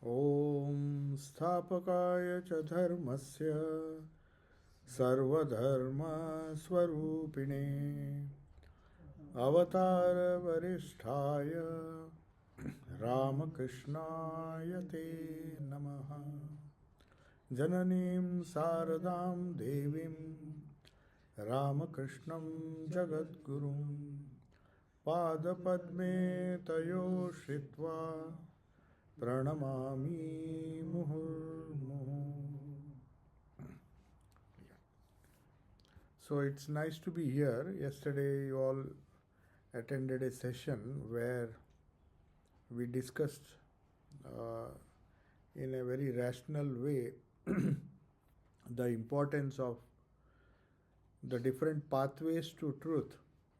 ॐ स्थापकाय च धर्मस्य सर्वधर्मस्वरूपिणे अवतारवरिष्ठाय रामकृष्णाय ते नमः। जननीं शारदां देवीं रामकृष्णं जगद्गुरुं पादपद्मे तयो श्रित्वा प्रणमामि मुहुर्मुहुः. So it's nice to be here. Yesterday you all attended a session where we discussed in a very rational way the importance of the different pathways to truth,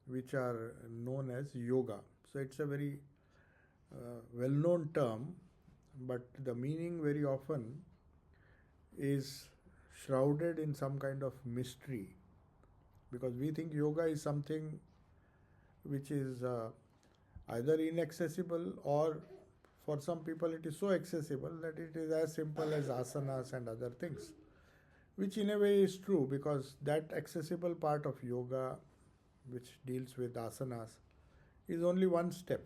which are known as yoga. So it's a very well-known term, but the meaning very often is shrouded in some kind of mystery, because we think yoga is something which is either inaccessible, or for some people it is so accessible that it is as simple as asanas and other things, which in a way is true, because that accessible part of yoga which deals with asanas is only one step,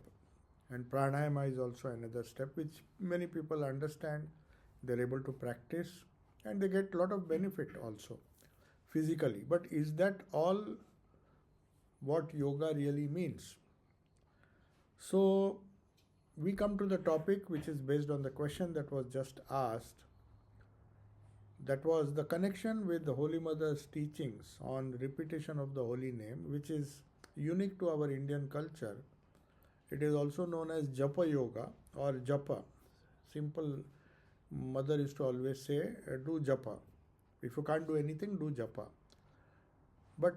and pranayama is also another step which many people understand, they're able to practice, and they get a lot of benefit also physically. But is that all what yoga really means? So we come to the topic which is based on the question that was just asked. That was the connection with the Holy Mother's teachings on repetition of the holy name, which is unique to our Indian culture. It is also known as Japa Yoga or Japa. Simple, mother used to always say, do Japa. If you can't do anything, do Japa. But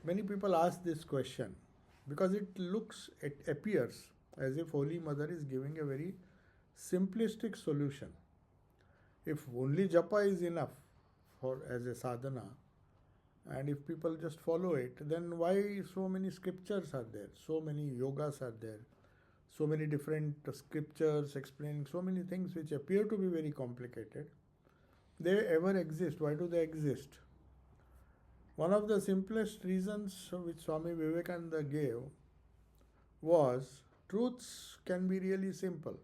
many people ask this question because it appears as if Holy Mother is giving a very simplistic solution. If only Japa is enough as a sadhana, and if people just follow it, then why so many scriptures are there, so many yogas are there, so many different scriptures explaining so many things which appear to be very complicated? They ever exist? Why do they exist? One of the simplest reasons which Swami Vivekananda gave was truths can be really simple,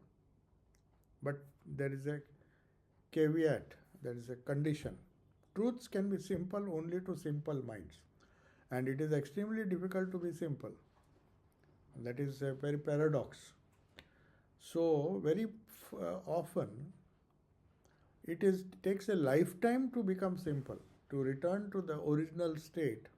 but there is a caveat, there is a condition. Truths can be simple only to simple minds, and it is extremely difficult to be simple. That is a very paradox. So very often it takes a lifetime to become simple, to return to the original state.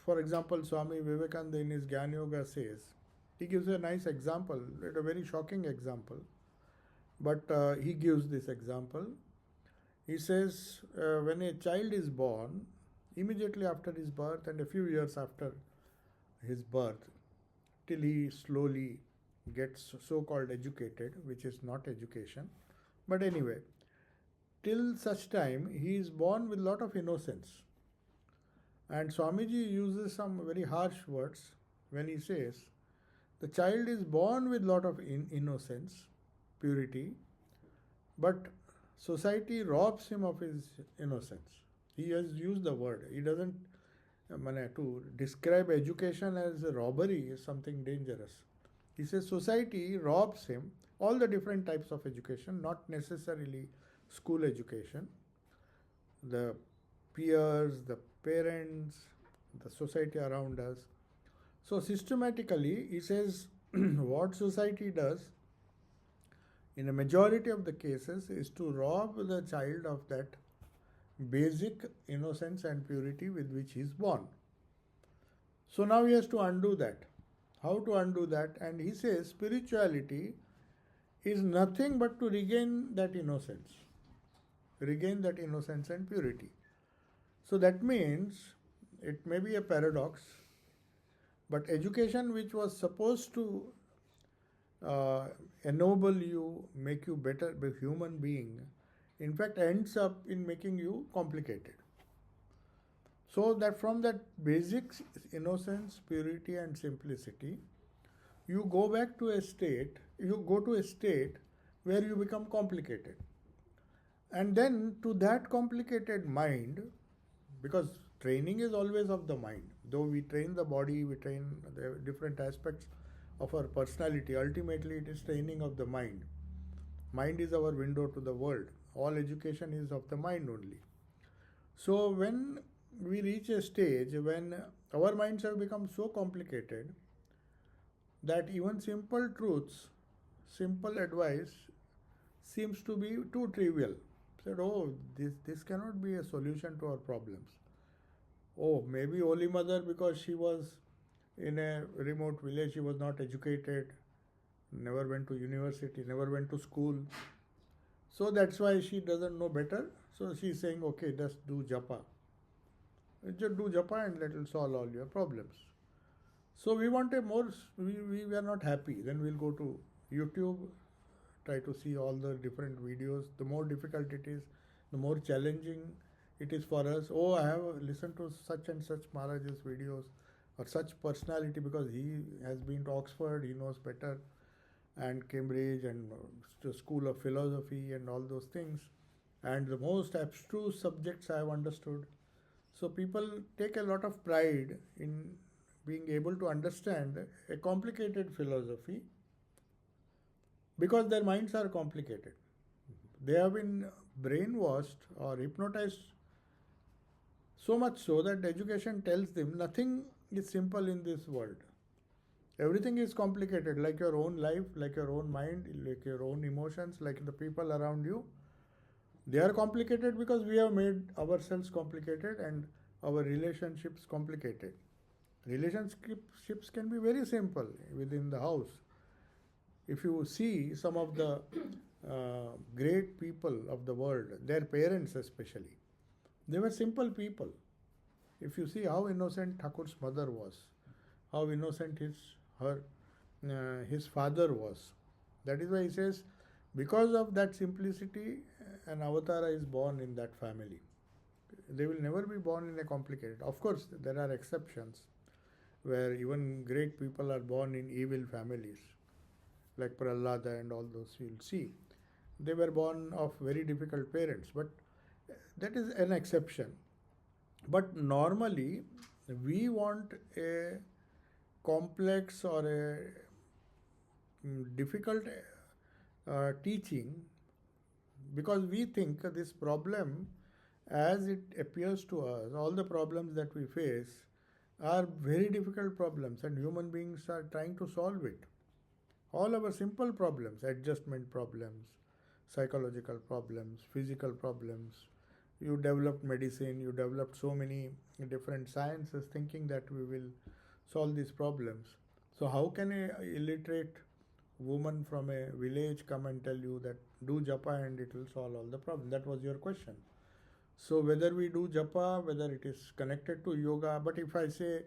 For example, Swami Vivekananda in his Jnana Yoga says, he gives a nice example, a very shocking example, but he gives this example. He says, when a child is born, immediately after his birth and a few years after his birth, till he slowly gets so-called educated, which is not education, but anyway, till such time he is born with a lot of innocence. And Swamiji uses some very harsh words when he says, the child is born with a lot of innocence, purity, but society robs him of his innocence. He has used the word. He doesn't, to describe education as a robbery is something dangerous. He says society robs him all the different types of education, not necessarily school education, the peers, the parents, the society around us. So systematically, he says, what society does in a majority of the cases is to rob the child of that basic innocence and purity with which he is born. So now he has to undo that. How to undo that? And he says spirituality is nothing but to regain that innocence and purity. So that means it may be a paradox, but education which was supposed to ennoble you, make you better human being, in fact ends up in making you complicated. So that from that basic innocence, purity and simplicity, you go back to a state, you go to a state where you become complicated. And then to that complicated mind, because training is always of the mind, though we train the body, we train the different aspects of our personality, ultimately it is training of the mind. Mind is our window to the world. All education is of the mind only. So when we reach a stage when our minds have become so complicated that even simple truths, simple advice seems to be too trivial. Said, oh, this cannot be a solution to our problems. Oh, maybe Holy Mother, because she was in a remote village, she was not educated, never went to university, never went to school. So that's why she doesn't know better. So she's saying, okay, just do japa. Just do japa and that will solve all your problems. So we want a more, we are not happy. Then we'll go to YouTube, try to see all the different videos. The more difficult it is, the more challenging it is for us. Oh, I have listened to such and such Maharaj's videos or such personality because he has been to Oxford, he knows better, and Cambridge and School of Philosophy and all those things. And the most abstruse subjects I have understood. So people take a lot of pride in being able to understand a complicated philosophy because their minds are complicated. They have been brainwashed or hypnotized so much so that education tells them nothing is simple in this world. Everything is complicated, like your own life, like your own mind, like your own emotions, like the people around you. They are complicated because we have made ourselves complicated and our relationships complicated. Relationships can be very simple within the house. If you see some of the great people of the world, their parents especially, they were simple people. If you see how innocent Thakur's mother was, how innocent his father was. That is why he says, because of that simplicity, an avatara is born in that family. They will never be born in a complicated. Of course, there are exceptions where even great people are born in evil families, like Prahlada and all those you'll see. They were born of very difficult parents, but that is an exception. But normally, we want a complex or a difficult teaching because we think this problem, as it appears to us, all the problems that we face are very difficult problems and human beings are trying to solve it. All our simple problems, adjustment problems, psychological problems, physical problems. You developed medicine, you developed so many different sciences thinking that we will solve these problems. So how can a illiterate woman from a village come and tell you that do japa and it will solve all the problems? That was your question. So whether we do japa, whether it is connected to yoga, but if I say,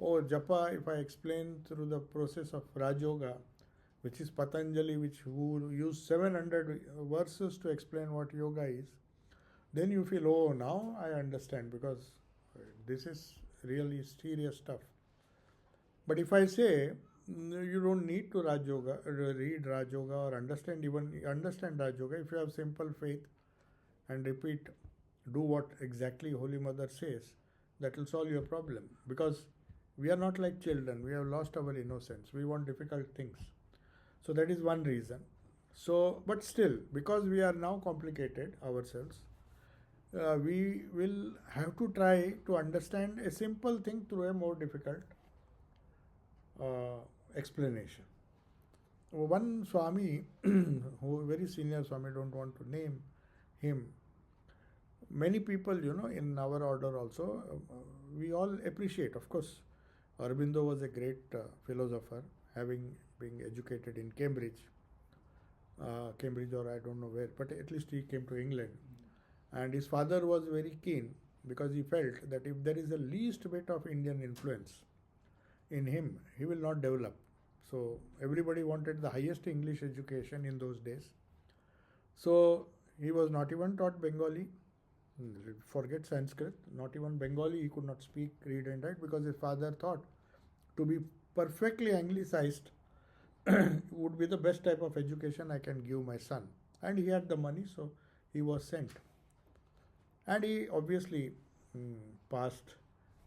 oh, japa, if I explain through the process of Raj Yoga, which is Patanjali, who used 700 verses to explain what yoga is, then you feel, oh, now I understand because this is really serious stuff. But if I say, you don't need to read Raj Yoga or understand Raj Yoga, if you have simple faith and repeat, do what exactly Holy Mother says, that will solve your problem. Because we are not like children, we have lost our innocence, we want difficult things. So that is one reason. So, but still, because we are now complicated ourselves, we will have to try to understand a simple thing through a more difficult explanation. One Swami, who very senior Swami, don't want to name him. Many people, in our order also, we all appreciate. Of course, Aurobindo was a great philosopher, having been educated in Cambridge or I don't know where, but at least he came to England. And his father was very keen because he felt that if there is the least bit of Indian influence in him, he will not develop. So everybody wanted the highest English education in those days. So he was not even taught Bengali. Forget Sanskrit, not even Bengali, he could not speak, read and write because his father thought to be perfectly anglicized would be the best type of education I can give my son. And he had the money, so he was sent. And he obviously passed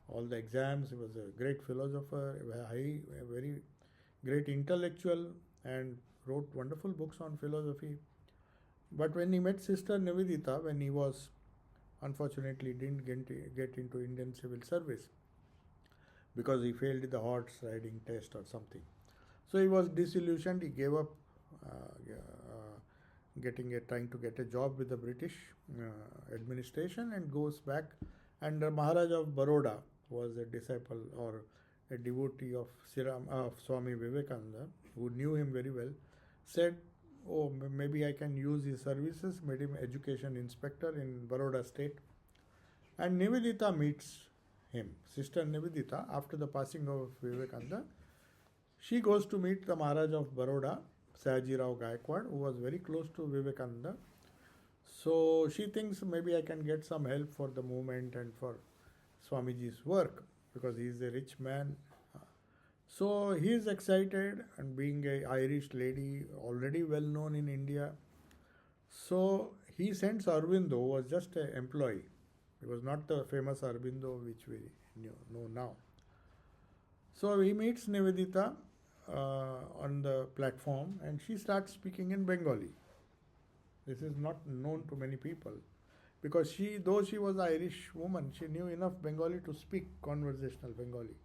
all the exams. He was a great philosopher, a very great intellectual, and wrote wonderful books on philosophy. But when he met Sister Nivedita, when he was unfortunately didn't get into Indian civil service because he failed the horse riding test or something. So he was disillusioned. He gave up trying to get a job with the British administration and goes back. And the Maharaj of Baroda was a disciple or a devotee of Swami Vivekananda, who knew him very well, said, "Oh, maybe I can use his services," made him education inspector in Baroda state. And Nivedita meets him. Sister Nivedita, after the passing of Vivekananda, she goes to meet the Maharaj of Baroda, Sajirao Gaikwad, who was very close to Vivekananda. So she thinks maybe I can get some help for the movement and for Swamiji's work, because he is a rich man. So he is excited, and being an Irish lady, already well known in India. So he sends Aurobindo, who was just an employee. He was not the famous Aurobindo which we know now. So he meets Nivedita on the platform, and she starts speaking in Bengali. This is not known to many people, because though she was an Irish woman, she knew enough Bengali to speak conversational Bengali.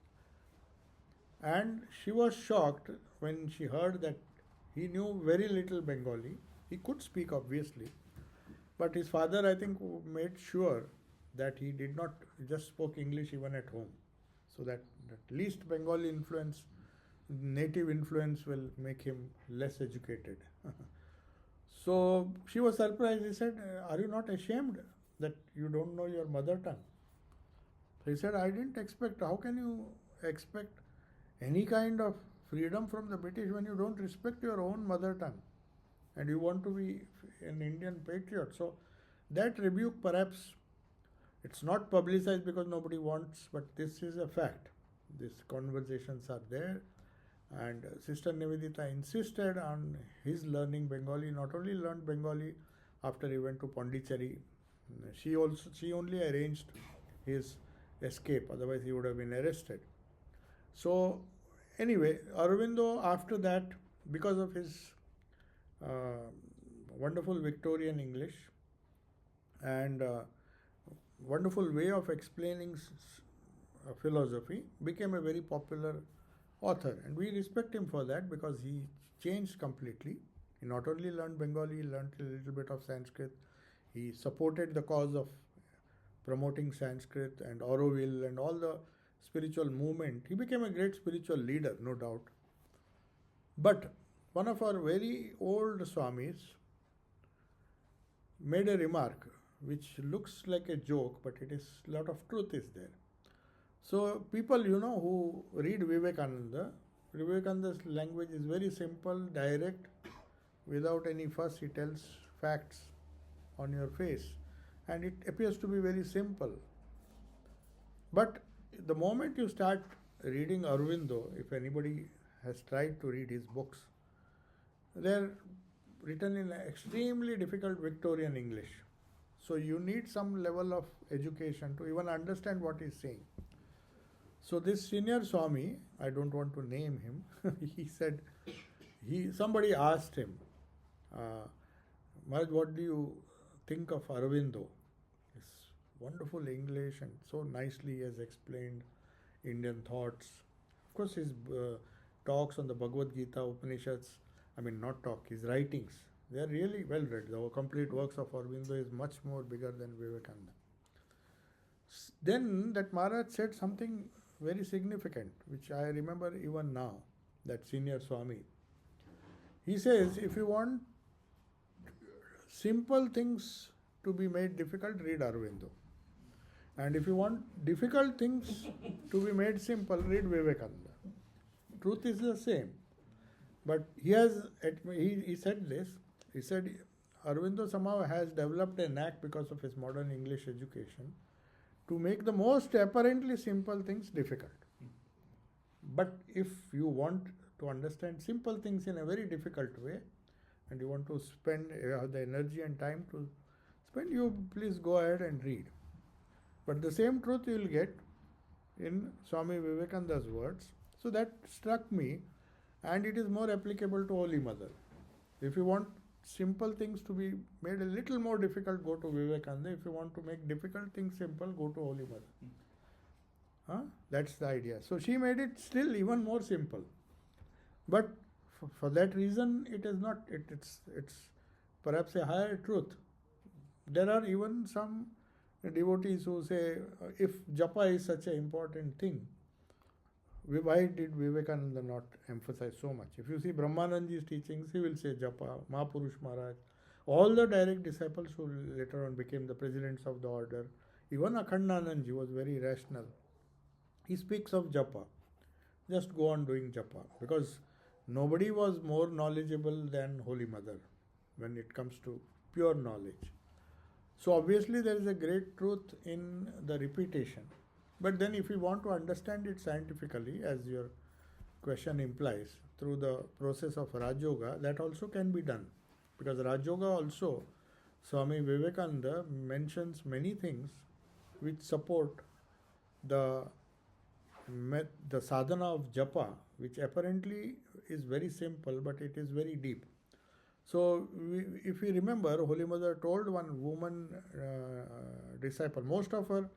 And she was shocked when she heard that he knew very little Bengali. He could speak, obviously, but his father, I think, made sure that he did not just spoke English even at home, so that at least Bengali influence, native influence, will make him less educated. So she was surprised. He said, "Are you not ashamed that you don't know your mother tongue?" He said, "I didn't expect. How can you expect any kind of freedom from the British when you don't respect your own mother tongue and you want to be an Indian patriot?" So that rebuke, perhaps it's not publicized because nobody wants, but this is a fact. These conversations are there. And Sister Nivedita insisted on his learning Bengali. Not only learned Bengali after he went to Pondicherry, she only arranged his escape, otherwise he would have been arrested. So anyway, Aurobindo, after that, because of his wonderful Victorian English and wonderful way of explaining philosophy, became a very popular author, and we respect him for that, because he changed completely. He not only learned Bengali, he learned a little bit of Sanskrit. He supported the cause of promoting Sanskrit and Auroville and all the spiritual movement. He became a great spiritual leader, no doubt. But one of our very old Swamis made a remark which looks like a joke, but it is a lot of truth is there. So people, who read Vivekananda's language is very simple, direct, without any fuss. He tells facts on your face, and it appears to be very simple. But the moment you start reading Aurobindo, if anybody has tried to read his books, they're written in extremely difficult Victorian English. So you need some level of education to even understand what he's saying. So this senior Swami, I don't want to name him, he said, somebody asked him, "Maharaj, what do you think of Aurobindo? His wonderful English, and so nicely he has explained Indian thoughts. Of course, his talks on the Bhagavad Gita, Upanishads, his writings, they are really well read. The complete works of Aurobindo is much more bigger than Vivekananda." Then that Maharaj said something very significant, which I remember even now, that senior Swami. He says, if you want simple things to be made difficult, read Aurobindo. And if you want difficult things to be made simple, read Vivekananda. Truth is the same. But he said this, he said, Aurobindo somehow has developed a knack, because of his modern English education, to make the most apparently simple things difficult. But if you want to understand simple things in a very difficult way, and you want to spend have the energy and time to spend, you please go ahead and read. But the same truth you will get in Swami Vivekananda's words. So that struck me, and it is more applicable to Holy Mother. If you want simple things to be made a little more difficult, go to Vivekananda. If you want to make difficult things simple, go to Holy Mother. That's the idea. So she made it still even more simple. But for that reason, it is not. It's perhaps a higher truth. There are even some devotees who say, if japa is such an important thing, why did Vivekananda not emphasize so much? If you see Brahmanandaji's teachings, he will say japa, Mahapurush Maharaj, all the direct disciples who later on became the presidents of the order, even Akhandanandji was very rational. He speaks of japa. Just go on doing japa, because nobody was more knowledgeable than Holy Mother when it comes to pure knowledge. So obviously there is a great truth in the repetition. But then if you want to understand it scientifically, as your question implies, through the process of Raj Yoga, that also can be done. Because Raj Yoga also, Swami Vivekananda mentions many things which support the sadhana of japa, which apparently is very simple, but it is very deep. So, if you remember, Holy Mother told one woman disciple, most of her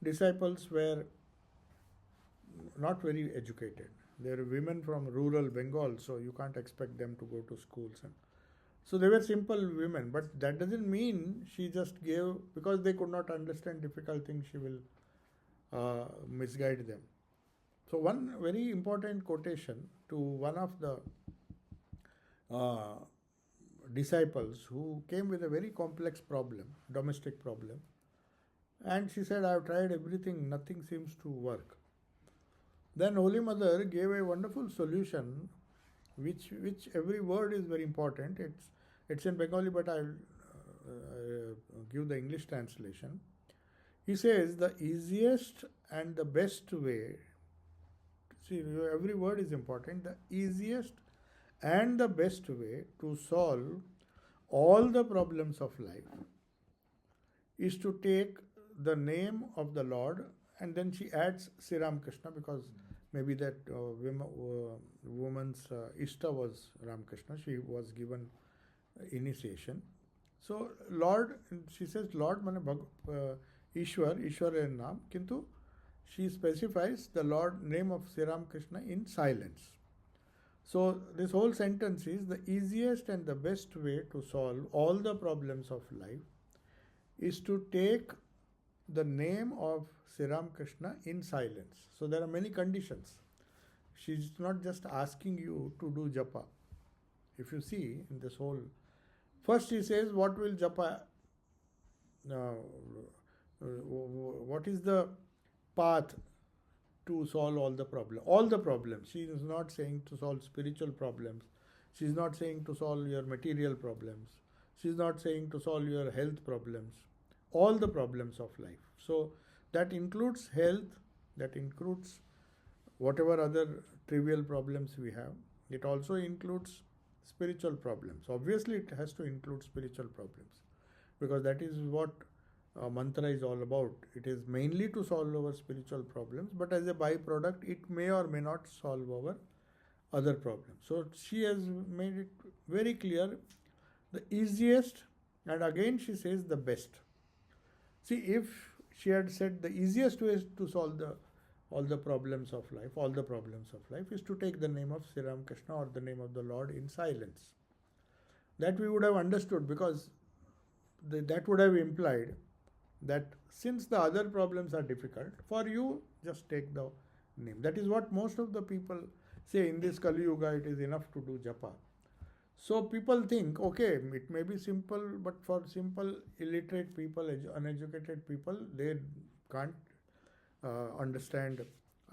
disciples were not very educated. They were women from rural Bengal, so you can't expect them to go to schools. So they were simple women, but that doesn't mean she just gave, because they could not understand difficult things, she will misguide them. So one very important quotation to one of the disciples who came with a very complex problem, domestic problem, and she said, I have tried everything, nothing seems to work. Then Holy Mother gave a wonderful solution, which every word is very important. It's in Bengali, but I'll give the English translation. He says, the easiest and the best way, see, every word is important, the easiest and the best way to solve all the problems of life is to take the name of the Lord, and then she adds Sri Ramakrishna, because maybe that woman's Ishta was Ramakrishna. She was given initiation. So Lord, she says Lord mane Ishwar er naam, kintu she specifies the Lord name of Sri Ramakrishna in silence. So this whole sentence is, the easiest and the best way to solve all the problems of life is to take the name of Sri Ramakrishna in silence. So there are many conditions. She's not just asking you to do japa. If you see in this whole, first she says, what will japa, what is the path to solve all the problems? All the problems. She is not saying to solve spiritual problems. She is not saying to solve your material problems. She is not saying to solve your health problems. All the problems of life. So that includes health, that includes whatever other trivial problems we have. It also includes spiritual problems. Obviously, it has to include spiritual problems, because that is what mantra is all about. It is mainly to solve our spiritual problems, but as a byproduct, it may or may not solve our other problems. So she has made it very clear, the easiest, and again she says the best. See, if she had said the easiest way to solve all the problems of life is to take the name of Sri Ramakrishna or the name of the Lord in silence. That we would have understood, because that would have implied that since the other problems are difficult, for you just take the name. That is what most of the people say, in this Kali Yuga it is enough to do japa. So people think, okay, it may be simple, but for simple illiterate people, uneducated people, they can't understand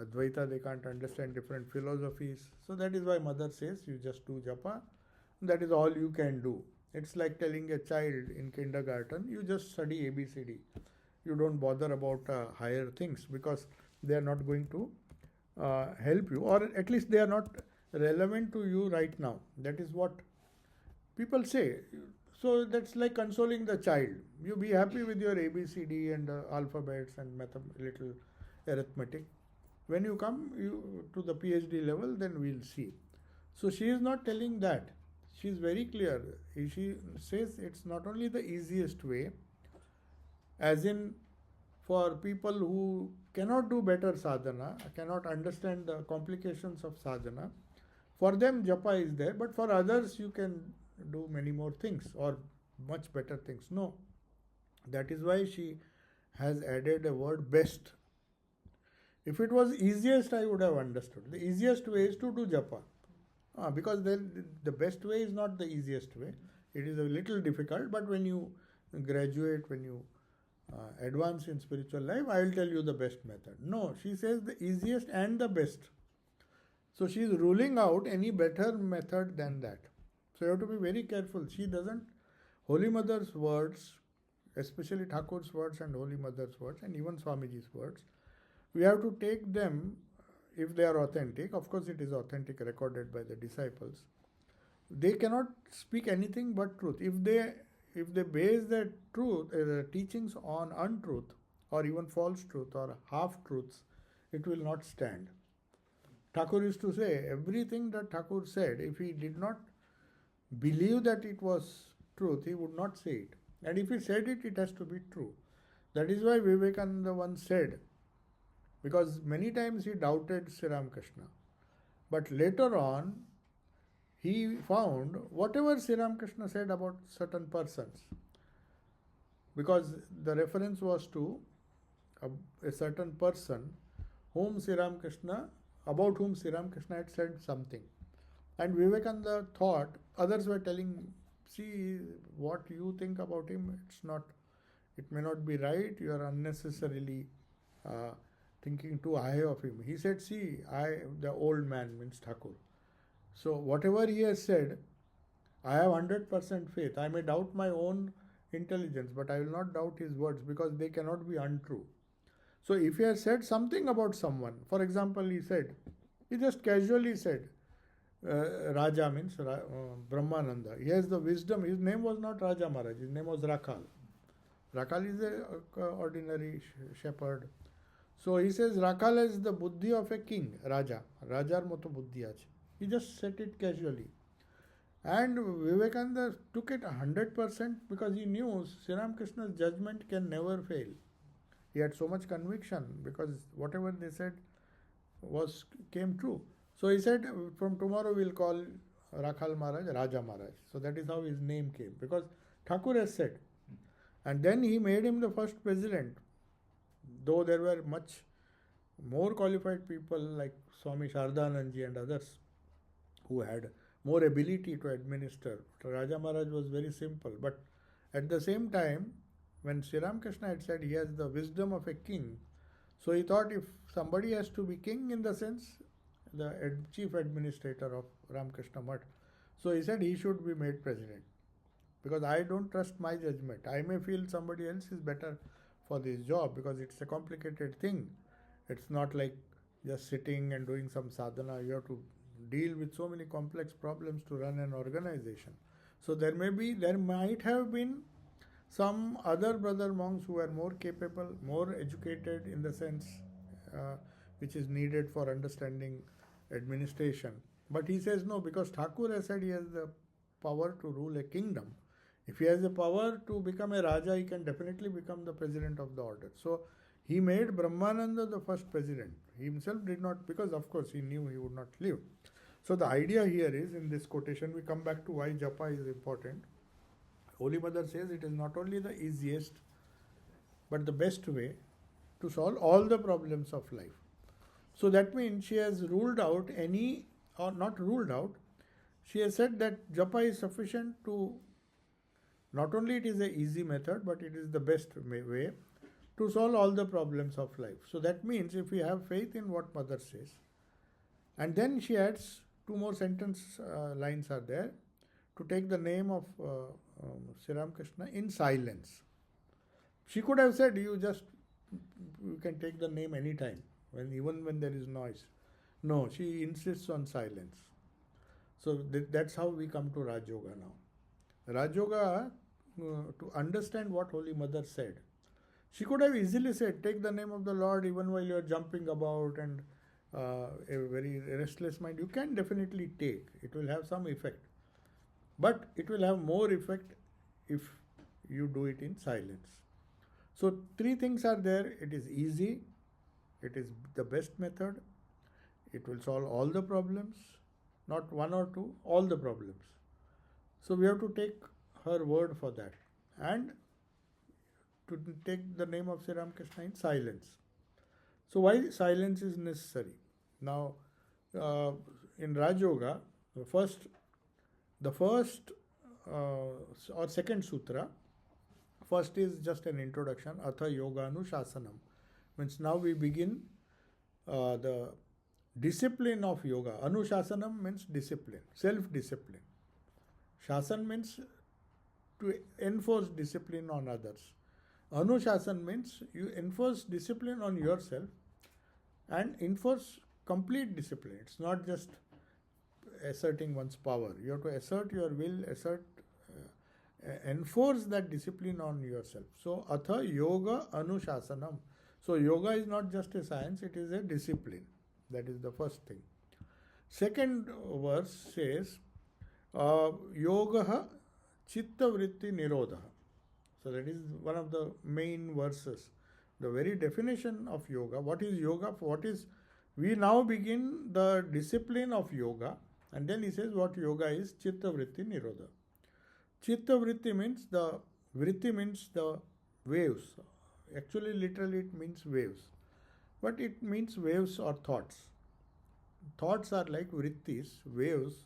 Advaita, they can't understand different philosophies. So that is why Mother says, you just do japa, that is all you can do. It's like telling a child in kindergarten, you just study ABCD. You don't bother about higher things, because they are not going to help you, or at least they are not relevant to you right now. That is what people say. So that's like consoling the child. You be happy with your ABCD and alphabets and little arithmetic. When you come to the PhD level, then we'll see. So she is not telling that. She is very clear. She says it's not only the easiest way, as in for people who cannot do better sadhana, cannot understand the complications of sadhana, for them japa is there, but for others you can do many more things or much better things. No. That is why she has added a word best. If it was easiest, I would have understood. The easiest way is to do japa. Because then the best way is not the easiest way. It is a little difficult, but when you graduate, when you advance in spiritual life, I will tell you the best method. No, she says the easiest and the best. So she is ruling out any better method than that. So you have to be very careful. She doesn't, Holy Mother's words, especially Thakur's words and Holy Mother's words and even Swamiji's words, we have to take them if they are authentic. Of course it is authentic, recorded by the disciples. They cannot speak anything but truth. If they base their truth, teachings on untruth or even false truth or half truths, it will not stand. Thakur used to say, everything that Thakur said, if he did not believe that it was truth, he would not say it. And if he said it, it has to be true. That is why Vivekananda once said, because many times he doubted Sri Ramakrishna, but later on he found whatever Sri Ramakrishna said about certain persons, because the reference was to a certain person about whom Sri Ramakrishna had said something. And Vivekananda thought, others were telling, see, what you think about him, it may not be right, you are unnecessarily thinking too high of him. He said, see, the old man means Thakur. So whatever he has said, I have 100% faith. I may doubt my own intelligence, but I will not doubt his words because they cannot be untrue. So if he has said something about someone, for example, he just casually said, Raja means Brahmananda. He has the wisdom. His name was not Raja Maharaj. His name was Rakal. Rakal is an ordinary shepherd. So he says Rakal has the buddhi of a king, Raja. Rajar moto buddhi ache. He just said it casually. And Vivekananda took it 100% because he knew Sri Ramakrishna's judgment can never fail. He had so much conviction because whatever they said came true. So he said, from tomorrow we'll call Rakhal Maharaj Raja Maharaj. So that is how his name came, because Thakur has said. And then he made him the first president. Though there were much more qualified people like Swami Sarvasthananda and others who had more ability to administer. Raja Maharaj was very simple. But at the same time, when Sri Ramakrishna had said he has the wisdom of a king, so he thought if somebody has to be king, in the sense, the chief administrator of Ramakrishna Mutt, so he said he should be made president. Because I don't trust my judgment. I may feel somebody else is better for this job because it's a complicated thing. It's not like just sitting and doing some sadhana. You have to deal with so many complex problems to run an organization. So there might have been some other brother monks who were more capable, more educated in the sense which is needed for understanding administration. But he says no, because Thakur has said he has the power to rule a kingdom. If he has the power to become a Raja, he can definitely become the president of the order. So he made Brahmananda the first president. He himself did not, because of course he knew he would not live. So the idea here is, in this quotation, we come back to why japa is important. Holy Mother says it is not only the easiest, but the best way to solve all the problems of life. So that means she has ruled out not ruled out, she has said that japa is sufficient to, not only it is an easy method, but it is the best way to solve all the problems of life. So that means if we have faith in what Mother says, and then she adds two more lines are there, to take the name of Sri Ramakrishna in silence. She could have said, you can take the name anytime, even when there is noise. No, she insists on silence. So that's how we come to Raj Yoga now. Raj Yoga, to understand what Holy Mother said, she could have easily said, take the name of the Lord even while you're jumping about and a very restless mind. You can definitely take. It will have some effect. But it will have more effect if you do it in silence. So three things are there. It is easy. It is the best method. It will solve all the problems. Not one or two, all the problems. So we have to take her word for that. And to take the name of Sri Ramakrishna in silence. So why silence is necessary? Now, in Raj Yoga, the first or second sutra, first is just an introduction, Atha Yoga Anushasanam. Means now we begin the discipline of yoga. Anushasanam means discipline, self-discipline. Shasan means to enforce discipline on others. Anushasan means you enforce discipline on yourself and enforce complete discipline. It's not just asserting one's power. You have to assert your will, enforce that discipline on yourself. So, Atha Yoga Anushasanam. So, yoga is not just a science, it is a discipline. That is the first thing. Second verse says, Yogaha Chitta Vritti Nirodha. So that is one of the main verses. The very definition of yoga. What is yoga? We now begin the discipline of yoga, and then he says what yoga is. Chitta Vritti Nirodha. Chitta Vritti means the waves. Actually, literally it means waves. But it means waves or thoughts. Thoughts are like vrittis, waves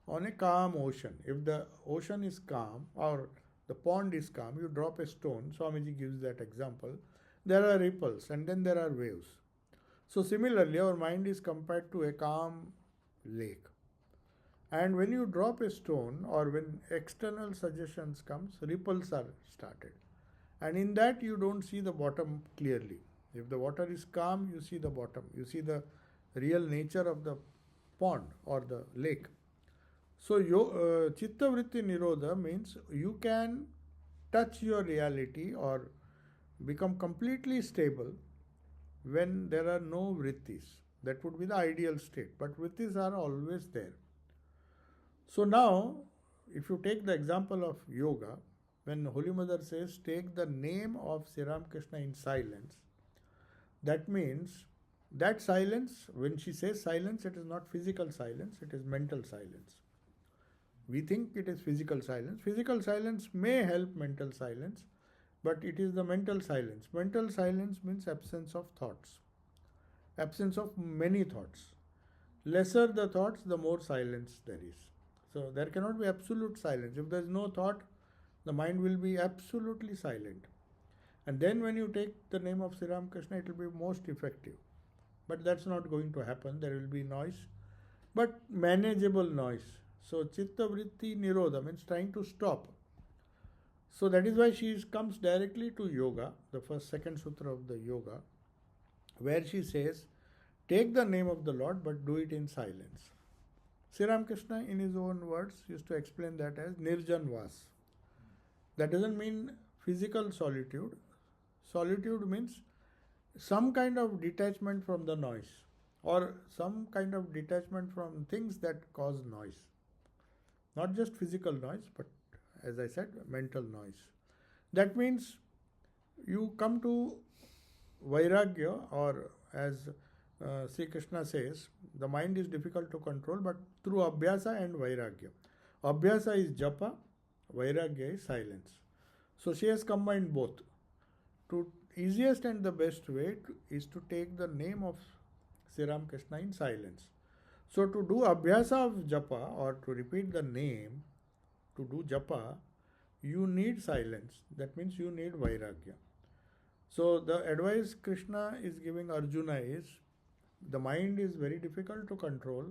on a calm ocean. If the ocean is calm or the pond is calm, you drop a stone, Swamiji gives that example, there are ripples and then there are waves. So similarly, our mind is compared to a calm lake. And when you drop a stone or when external suggestions comes, ripples are started. And in that you don't see the bottom clearly. If the water is calm, you see the bottom. You see the real nature of the pond or the lake. So, Chitta Vritti Nirodha means you can touch your reality or become completely stable when there are no vrittis. That would be the ideal state. But vrittis are always there. So now, if you take the example of yoga, when Holy Mother says, take the name of Sri Ramakrishna in silence, that means that silence, when she says silence, it is not physical silence, it is mental silence. We think it is physical silence. Physical silence may help mental silence, but it is the mental silence. Mental silence means absence of thoughts, absence of many thoughts. Lesser the thoughts, the more silence there is. So there cannot be absolute silence. If there is no thought, the mind will be absolutely silent. And then when you take the name of Sri Ramakrishna, it will be most effective. But that's not going to happen. There will be noise, but manageable noise. So Chitta Vritti Nirodha means trying to stop. So that is why she comes directly to yoga, the second sutra of the yoga, where she says, take the name of the Lord, but do it in silence. Sri Ramakrishna, in his own words, used to explain that as Nirjan Vas. That doesn't mean physical solitude. Solitude means some kind of detachment from the noise or some kind of detachment from things that cause noise. Not just physical noise, but as I said, mental noise. That means you come to Vairagya, or as Sri Krishna says, the mind is difficult to control, but through Abhyasa and Vairagya. Abhyasa is Japa, Vairagya is silence. So she has combined both. To easiest and the best way is to take the name of Sri Ramakrishna in silence. So to do Abhyasa of Japa or to repeat the name, to do Japa, you need silence. That means you need Vairagya. So the advice Krishna is giving Arjuna is, the mind is very difficult to control.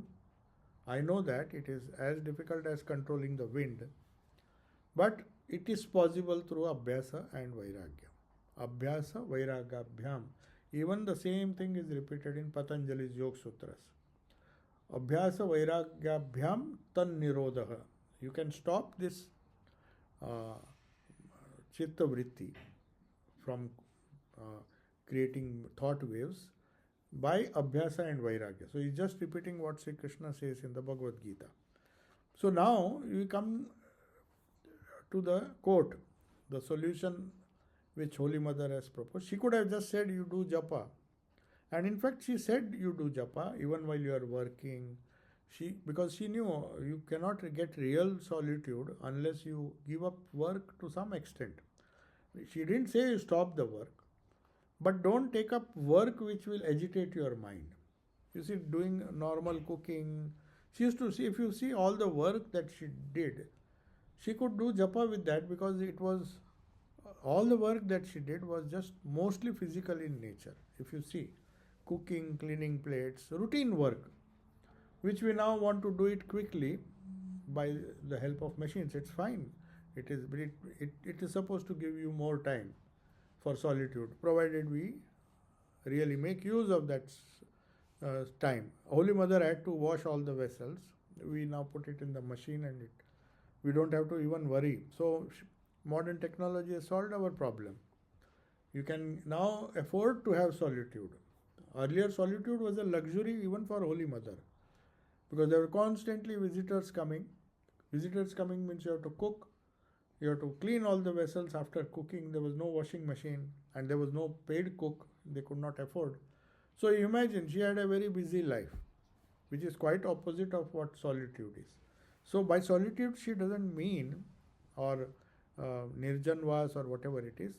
I know that it is as difficult as controlling the wind, but it is possible through Abhyasa and Vairagya. Abhyasa Vairagabhyam. Even the same thing is repeated in Patanjali's Yoga Sutras. Abhyasa Vairagyabhyam Tan Nirodha. You can stop this uh, chitta vritti from creating thought waves by abhyasa and vairagya. So he's just repeating what Sri Krishna says in the Bhagavad Gita. So now we come to the quote, the solution which Holy Mother has proposed. She could have just said, you do japa. And in fact, she said, you do japa even while you are working. Because she knew you cannot get real solitude unless you give up work to some extent. She didn't say stop the work, but don't take up work which will agitate your mind. You see, doing normal cooking, she used to see, if you see all the work that she did, she could do japa with that because it was, all the work that she did was just mostly physical in nature. If you see, cooking, cleaning plates, routine work, which we now want to do it quickly by the help of machines. It's fine. It is supposed to give you more time for solitude, provided we really make use of that time. Holy Mother had to wash all the vessels. We now put it in the machine and we don't have to even worry. So modern technology has solved our problem. You can now afford to have solitude. Earlier, solitude was a luxury even for Holy Mother, because there were constantly visitors coming. Visitors coming means you have to cook, you have to clean all the vessels after cooking. There was no washing machine and there was no paid cook. They could not afford. So imagine, she had a very busy life, which is quite opposite of what solitude is. So by solitude, she doesn't mean, or nirjanvas or whatever it is,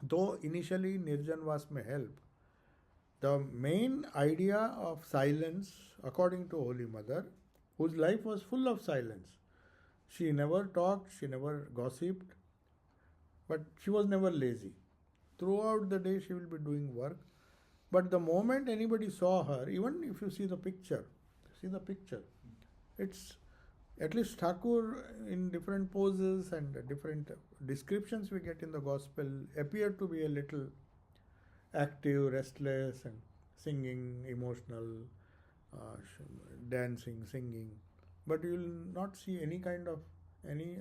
though initially nirjanvas may help. The main idea of silence, according to Holy Mother, whose life was full of silence. She never talked, she never gossiped, but she was never lazy. Throughout the day she will be doing work. But the moment anybody saw her, even if you see the picture, it's at least Thakur in different poses and different descriptions we get in the gospel appeared to be a little active, restless, and singing, emotional, dancing, singing. But you will not see any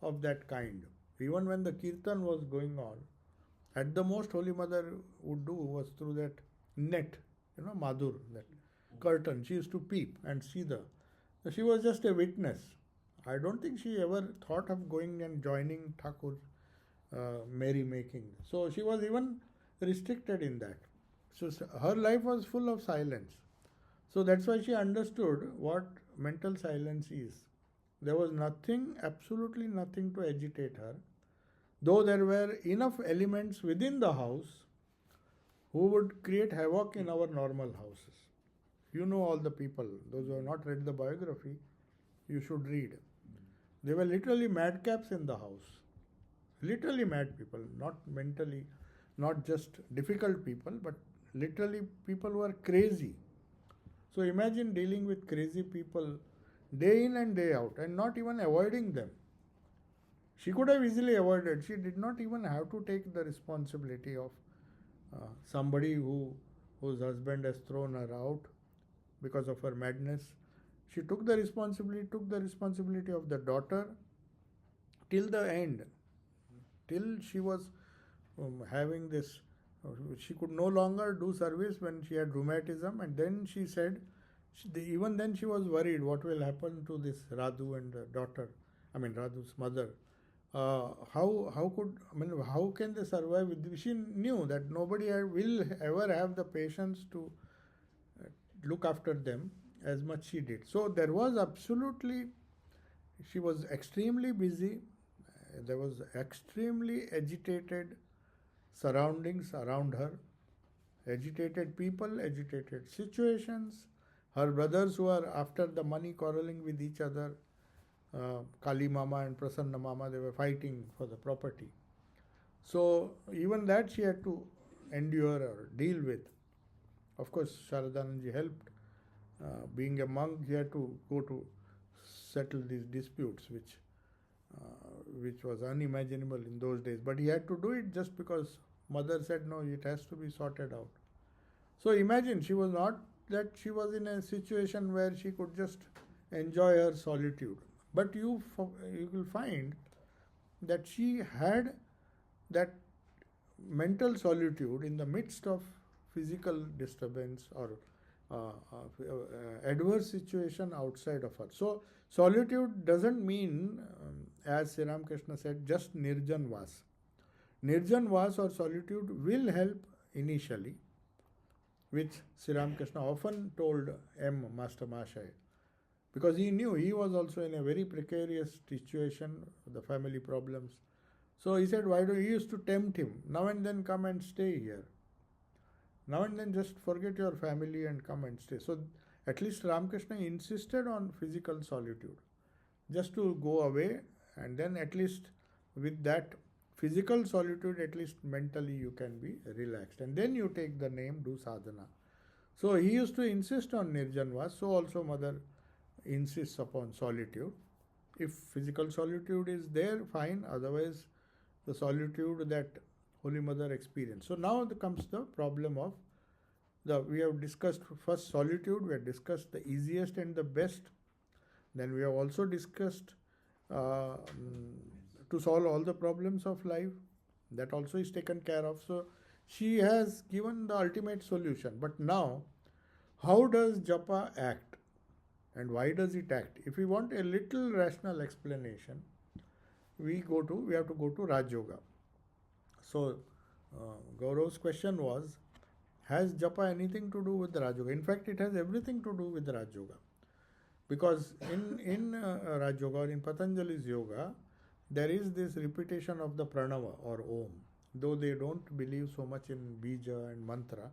of that kind. Even when the kirtan was going on, at the most Holy Mother would do was through that net, madhur, that curtain. She used to peep and see she was just a witness. I don't think she ever thought of going and joining Thakur's merry making. So she was even restricted in that. So her life was full of silence. So that's why she understood what mental silence is. There was nothing, absolutely nothing to agitate her, though there were enough elements within the house who would create havoc in our normal houses. You know all the people. Those who have not read the biography, you should read. They were literally madcaps in the house. Literally mad people, not mentally, not just difficult people, but literally people who are crazy. So imagine dealing with crazy people day in and day out and not even avoiding them. She could have easily avoided. She did not even have to take the responsibility of somebody whose husband has thrown her out because of her madness. She took the responsibility of the daughter till the end, till she was having this. She could no longer do service when she had rheumatism, and then she said, even then she was worried what will happen to this Radhu and the daughter, Radhu's mother. How can they survive with this? She knew that nobody will ever have the patience to look after them as much she did. So there was she was extremely busy. There was extremely agitated surroundings around her, agitated people, agitated situations. Her brothers who are after the money quarreling with each other, Kali Mama and Prasanna Mama, they were fighting for the property. So even that she had to endure or deal with. Of course, Sharadananji helped. Being a monk, he had to go to settle these disputes, which was unimaginable in those days. But he had to do it just because mother said no, it has to be sorted out. So imagine, she was not that she was in a situation where she could just enjoy her solitude. But you will find that she had that mental solitude in the midst of physical disturbance or adverse situation outside of her. So solitude doesn't mean, as Sri Ramakrishna said, just nirjan vas. Nirjan vas or solitude will help initially, which Sri Ramakrishna often told M. Master Mashay, because he knew he was also in a very precarious situation, the family problems. So he said, why do he used to tempt him? Now and then come and stay here. Now and then just forget your family and come and stay. So at least Ramakrishna insisted on physical solitude, just to go away, and then at least with that physical solitude, at least mentally you can be relaxed. And then you take the name, do sadhana. So he used to insist on nirjanvas, so also mother insists upon solitude. If physical solitude is there, fine, otherwise the solitude that Holy Mother experienced. So now comes the problem of we have discussed first solitude, we have discussed the easiest and the best. Then we have also discussed to solve all the problems of life. That also is taken care of. So she has given the ultimate solution. But now, how does Japa act? And why does it act? If we want a little rational explanation, we have to go to Raj Yoga. So Gaurav's question was, has Japa anything to do with the Raj Yoga? In fact, it has everything to do with the Raj Yoga. Because in Raj Yoga or in Patanjali's yoga, there is this repetition of the pranava or om. Though they don't believe so much in bija and mantra,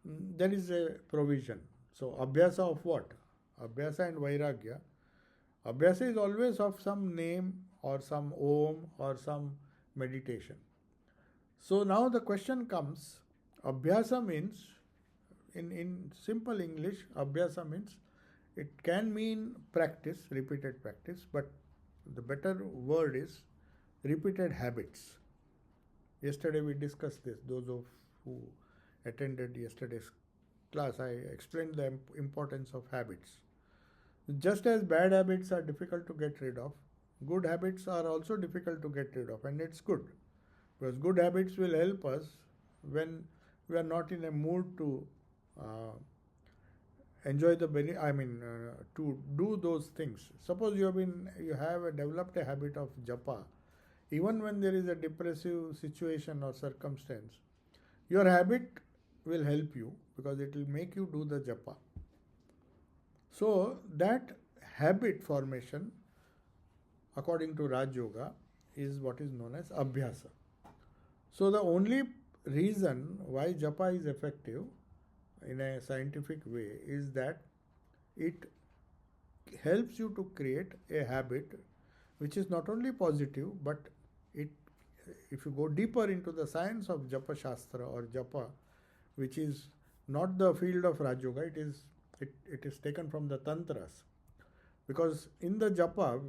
there is a provision. So abhyasa of what? Abhyasa and vairagya. Abhyasa is always of some name or some om or some meditation. So now the question comes, abhyasa means, in simple English, abhyasa means, it can mean practice, repeated practice, but the better word is repeated habits. Yesterday we discussed this. Those of who attended yesterday's class, I explained the importance of habits. Just as bad habits are difficult to get rid of, good habits are also difficult to get rid of, and it's good. Because good habits will help us when we are not in a mood to enjoy the to do those things. Suppose you have developed a habit of japa. Even when there is a depressive situation or circumstance, your habit will help you because it will make you do the japa. So that habit formation, according to Raj Yoga, is what is known as abhyasa. So the only reason why japa is effective in a scientific way is that it helps you to create a habit which is not only positive, but if you go deeper into the science of Japa Shastra or Japa, which is not the field of Raj Yoga, it is taken from the Tantras. Because in the Japa,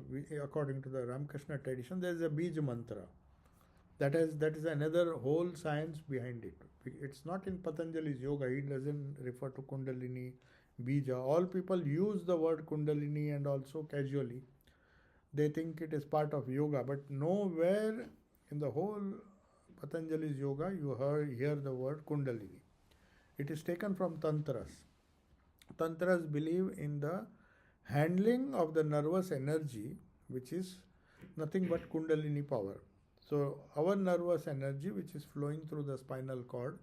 according to the Ramakrishna tradition, there is a Bij mantra. That is another whole science behind it. It's not in Patanjali's yoga. He doesn't refer to Kundalini, Bija. All people use the word Kundalini and also casually. They think it is part of yoga, but nowhere in the whole Patanjali's yoga you hear the word Kundalini. It is taken from Tantras. Tantras believe in the handling of the nervous energy, which is nothing but Kundalini power. So our nervous energy, which is flowing through the spinal cord,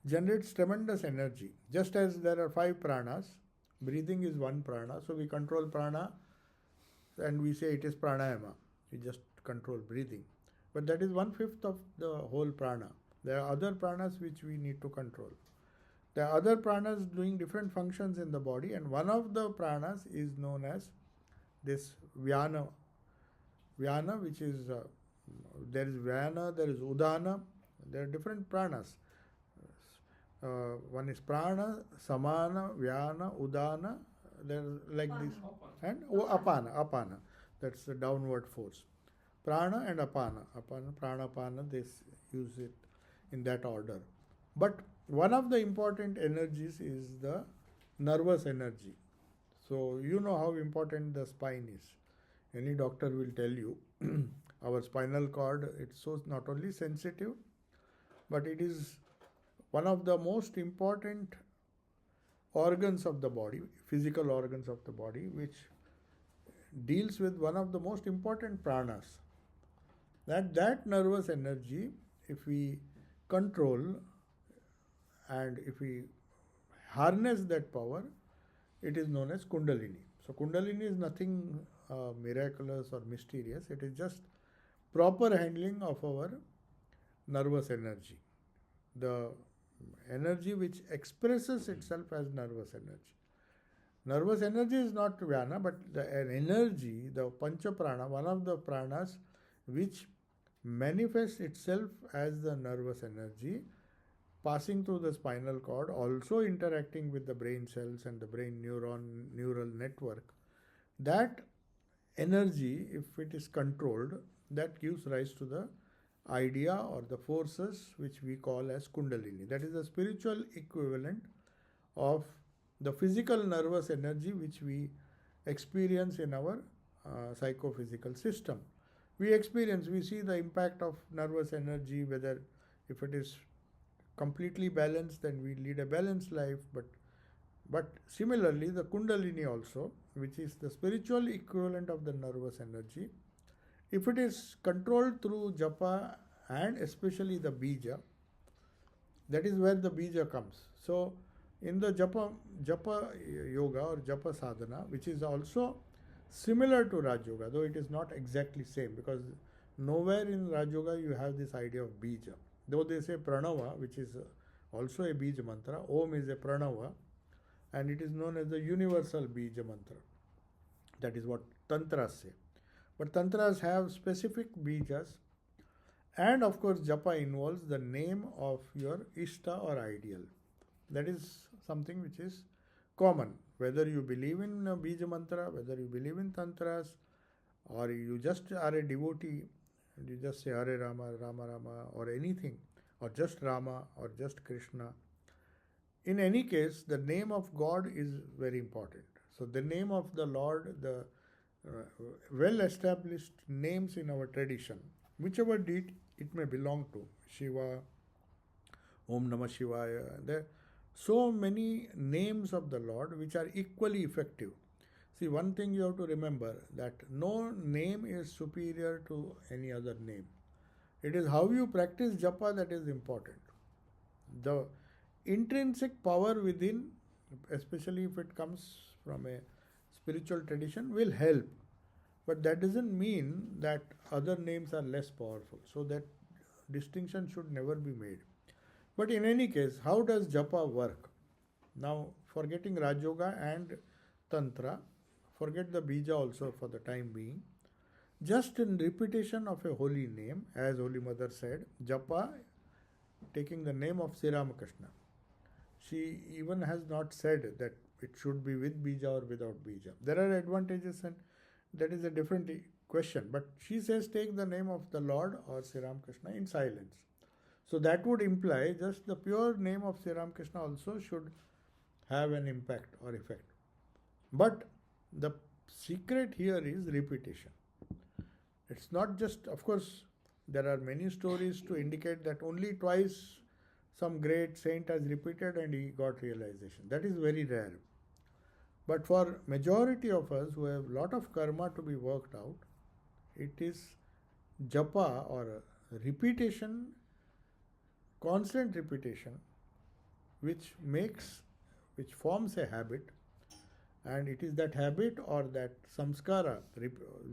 generates tremendous energy. Just as there are 5 pranas, breathing is one prana. So we control prana and we say it is pranayama. We just control breathing. But that is 1/5 of the whole prana. There are other pranas which we need to control. There are other pranas doing different functions in the body, and one of the pranas is known as this Vyana. Vyana, which is, there is Vyana, there is Udana, there are different pranas. One is Prana, Samana, Vyana, Udana, there is like this. And Apana. That's the downward force. Prana and Apana. Prana, Apana, they use it in that order. But one of the important energies is the nervous energy. So you know how important the spine is. Any doctor will tell you our spinal cord, it's so not only sensitive, but it is one of the most important organs of the body, physical organs of the body, which deals with one of the most important pranas. That nervous energy, if we control and if we harness that power, it is known as Kundalini. So Kundalini is nothing miraculous or mysterious. It is just proper handling of our nervous energy. The energy which expresses itself as nervous energy. Nervous energy is not Vyana, but an energy, the Pancha Prana, one of the pranas which manifests itself as the nervous energy, passing through the spinal cord, also interacting with the brain cells and the brain neural network. That energy, if it is controlled, that gives rise to the idea or the forces which we call as Kundalini. That is the spiritual equivalent of the physical nervous energy which we experience in our psychophysical system. We see the impact of nervous energy, whether if it is completely balanced, then we lead a balanced life. But similarly, the Kundalini also, which is the spiritual equivalent of the nervous energy, if it is controlled through Japa and especially the Bija, that is where the Bija comes. So, in the Japa Yoga or Japa Sadhana, which is also similar to Raj Yoga, though it is not exactly same, because nowhere in Raj Yoga you have this idea of Bija. Though they say Pranava, which is also a Bija mantra, Om is a Pranava, and it is known as the universal Bija mantra. That is what Tantras say. But Tantras have specific Bijas, and of course Japa involves the name of your Ishta or ideal. That is something which is common. Whether you believe in Bija mantra, whether you believe in Tantras, or you just are a devotee, and you just say Hare Rama, Rama Rama, or anything, or just Rama, or just Krishna. In any case, the name of God is very important. So the name of the Lord, the well-established names in our tradition, whichever deity it may belong to, Shiva, Om Namah Shivaya, there are so many names of the Lord which are equally effective. See, one thing you have to remember, that no name is superior to any other name. It is how you practice Japa that is important. The intrinsic power within, especially if it comes from a spiritual tradition, will help. But that doesn't mean that other names are less powerful. So that distinction should never be made. But in any case, how does Japa work? Now, forgetting Raj Yoga and Tantra, forget the Bija also for the time being. Just in repetition of a holy name, as Holy Mother said, Japa, taking the name of Sri Ramakrishna. She even has not said that it should be with Bija or without Bija. There are advantages, and that is a different question. But she says take the name of the Lord or Sri Ramakrishna in silence. So that would imply just the pure name of Sri Ramakrishna also should have an impact or effect. But the secret here is repetition. It's not just, of course, there are many stories to indicate that only twice some great saint has repeated and he got realization. That is very rare. But for majority of us who have lot of karma to be worked out, it is Japa or repetition, constant repetition, which forms a habit, and it is that habit or that samskara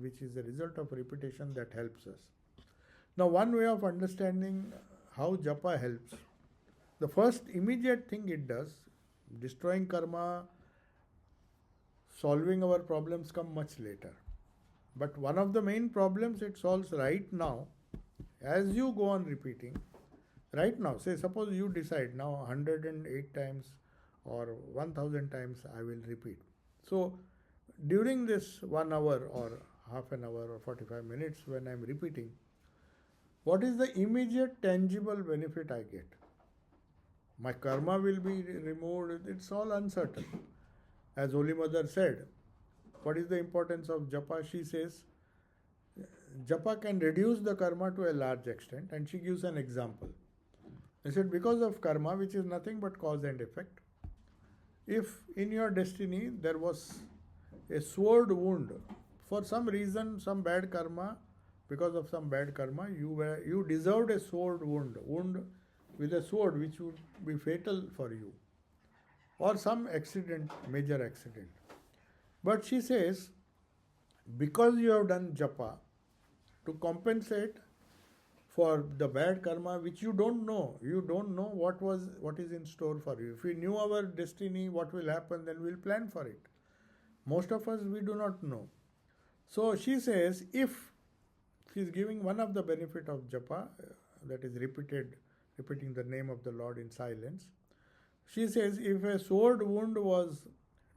which is the result of repetition that helps us. Now, one way of understanding how Japa helps, the first immediate thing it does, destroying karma, solving our problems come much later. But one of the main problems it solves right now, as you go on repeating, right now, say suppose you decide now 108 times or 1000 times I will repeat. So during this 1 hour or half an hour or 45 minutes when I am repeating, what is the immediate tangible benefit I get? My karma will be removed. It's all uncertain. As Holy Mother said, what is the importance of japa? She says, japa can reduce the karma to a large extent, and she gives an example. She said, because of karma, which is nothing but cause and effect, if in your destiny there was a sword wound, for some reason, some bad karma, because of some bad karma, you deserved a sword wound with a sword which would be fatal for you, or some accident, major accident. But she says, because you have done japa to compensate for the bad karma which you don't know what is in store for you. If we knew our destiny, what will happen, then we'll plan for it. Most of us, we do not know. So she says, if she is giving one of the benefit of japa, that is repeating the name of the Lord in silence. She says, if a sword wound was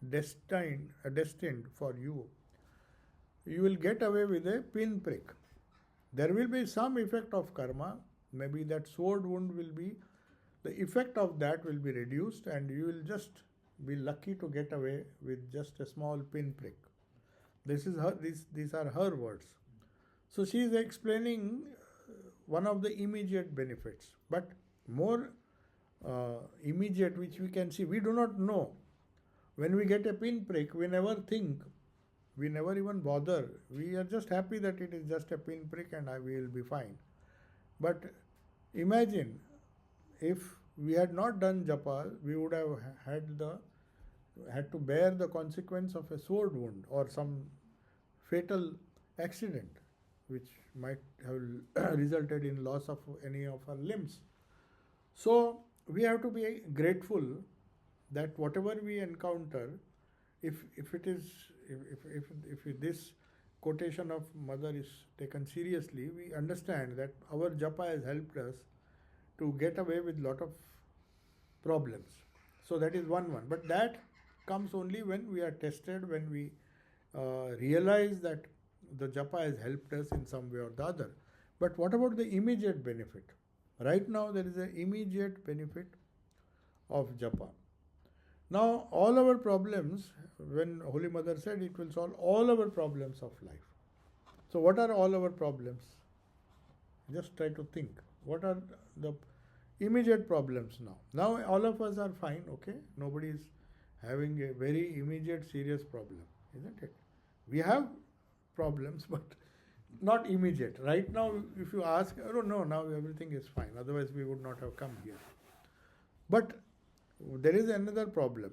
destined for you, you will get away with a pinprick. There will be some effect of karma. Maybe that sword wound will be, the effect of that will be reduced, and you will just be lucky to get away with just a small pinprick. These are her words. So she is explaining one of the immediate benefits, but more immediate, which we can see, we do not know. When we get a pinprick, we never think, we never even bother. We are just happy that it is just a pinprick and we will be fine. But imagine if we had not done japa, we would have had to bear the consequence of a sword wound or some fatal accident, which might have resulted in loss of any of our limbs. So we have to be grateful that whatever we encounter, if this quotation of Mother is taken seriously, we understand that our japa has helped us to get away with lot of problems. So that is one. But that comes only when we are tested, when we realize that the japa has helped us in some way or the other. But what about the immediate benefit? Right now there is an immediate benefit of japa. Now all our problems, when Holy Mother said it will solve all our problems of life. So what are all our problems? Just try to think. What are the immediate problems now? Now all of us are fine, okay? Nobody is having a very immediate serious problem, isn't it? We have problems, but not immediate. Right now, if you ask, I don't know, now everything is fine. Otherwise, we would not have come here. But there is another problem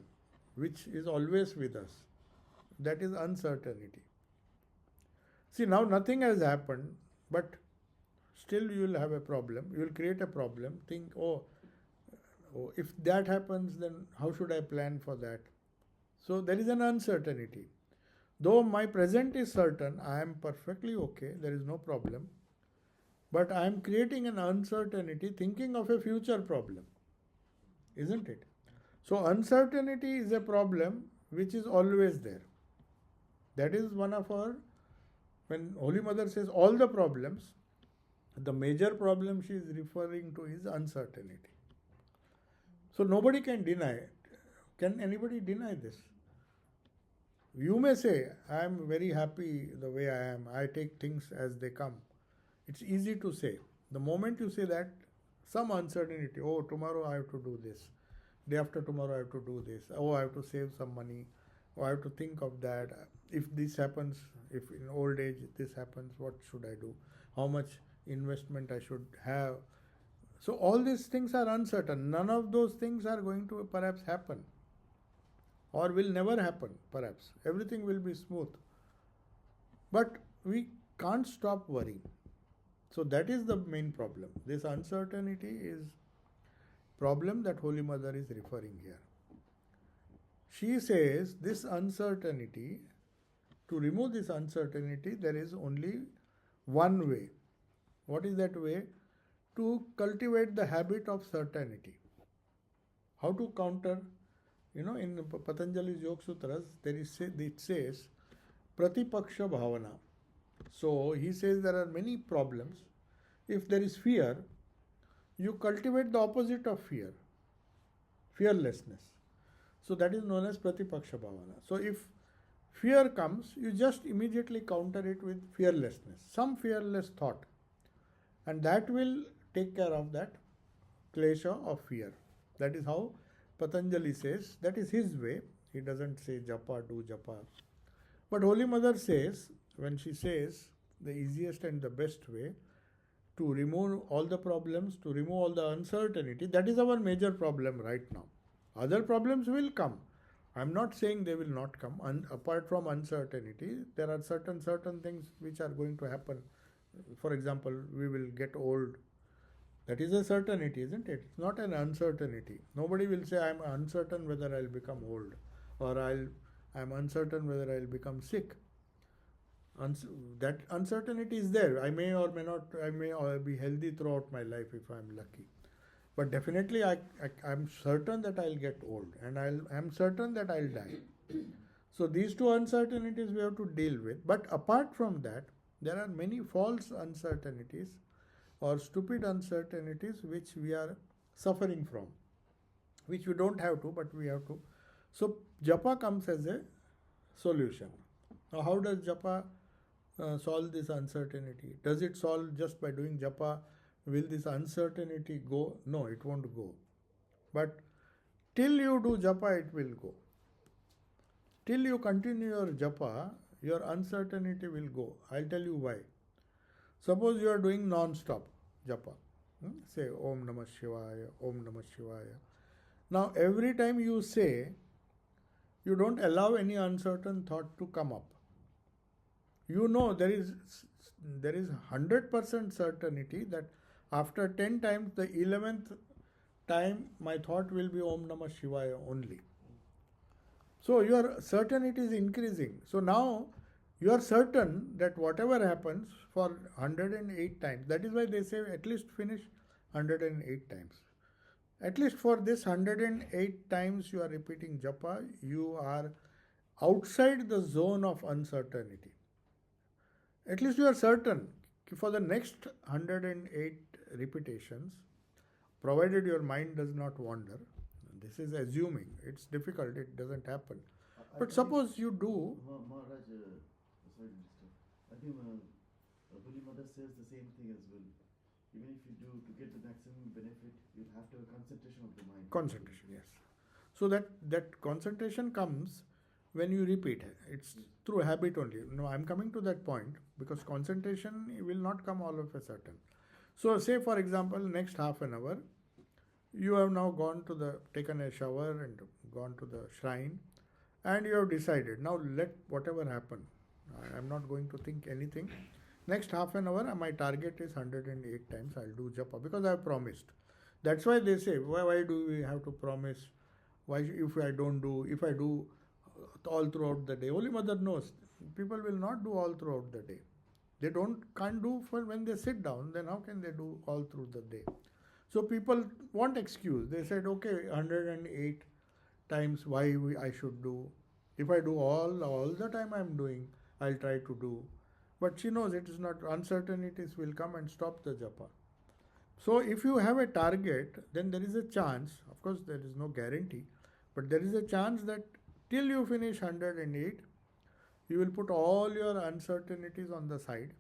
which is always with us. That is uncertainty. See, now nothing has happened, but still you will have a problem. You will create a problem. Think, oh, if that happens, then how should I plan for that? So there is an uncertainty. Though my present is certain, I am perfectly okay, there is no problem. But I am creating an uncertainty thinking of a future problem. Isn't it? So uncertainty is a problem which is always there. That is one of our, when Holy Mother says all the problems, the major problem she is referring to is uncertainty. So nobody can deny it. Can anybody deny this? You may say, I am very happy the way I am. I take things as they come. It's easy to say. The moment you say that, some uncertainty, oh, tomorrow I have to do this. Day after tomorrow I have to do this. Oh, I have to save some money. Oh, I have to think of that. If this happens, if in old age this happens, what should I do? How much investment I should have? So all these things are uncertain. None of those things are going to perhaps happen, or will never happen, perhaps. Everything will be smooth. But we can't stop worrying. So that is the main problem. This uncertainty is problem that Holy Mother is referring here. She says this uncertainty, to remove this uncertainty, there is only one way. What is that way? To cultivate the habit of certainty. How to counter? In Patanjali's Yoga Sutras, it says Pratipaksha Bhavana. So he says there are many problems. If there is fear, you cultivate the opposite of fear. fearlessness. So that is known as Pratipaksha Bhavana. So if fear comes, you just immediately counter it with fearlessness, some fearless thought, and that will take care of that klesha of fear. That is how Patanjali says, that is his way. He doesn't say japa, do japa. But Holy Mother says, when she says the easiest and the best way to remove all the problems, to remove all the uncertainty, that is our major problem right now. Other problems will come. I am not saying they will not come. Apart from uncertainty, there are certain things which are going to happen. For example, we will get old. That is a certainty, isn't it? It's not an uncertainty. Nobody will say, I am uncertain whether I will become old, or I am uncertain whether I will become sick. That uncertainty is there. I may or may not, I may be healthy throughout my life if I am lucky. But definitely I am certain that I will get old, and I am certain that I will die. So these two uncertainties we have to deal with. But apart from that, there are many false uncertainties or stupid uncertainties which we are suffering from, which we don't have to, but we have to. So japa comes as a solution. Now how does japa solve this uncertainty? Does it solve just by doing japa? Will this uncertainty go? No, it won't go. But till you do japa, it will go. Till you continue your japa, your uncertainty will go. I'll tell you why. Suppose you are doing non-stop japa. Say Om Namah Shivaya, Om Namah Shivaya. Now every time you say, you don't allow any uncertain thought to come up. You know there is 100% certainty that after 10 times, the 11th time, my thought will be Om Namah Shivaya only. So your certainty is increasing. So now you are certain that whatever happens for 108 times, that is why they say at least finish 108 times. At least for this 108 times you are repeating japa, you are outside the zone of uncertainty. At least you are certain for the next 108 repetitions, provided your mind does not wander. This is assuming. It's difficult, it doesn't happen. But suppose you do... Maharaj, sorry to disturb. I think Holy Mother says the same thing as well. Even if you do, to get the maximum benefit, you'll have to have concentration of the mind. Concentration, yes. So that concentration comes when you repeat. It's through habit only. No, I'm coming to that point because concentration will not come all of a sudden. So say for example, next half an hour, you have now taken a shower and gone to the shrine, and you have decided, now let whatever happen, I am not going to think anything. Next half an hour, my target is 108 times I'll do japa because I have promised. That's why they say, why do we have to promise? Why if I do all throughout the day? Holy Mother knows people will not do all throughout the day. They can't do for when they sit down, then how can they do all through the day? So people want excuse. They said, okay, 108 times why I should do. If I do all the time I'm doing, I'll try to do. But she knows it is not, uncertainties will come and stop the japa. So if you have a target, then there is a chance, of course there is no guarantee, but there is a chance that till you finish 108, you will put all your uncertainties on the side,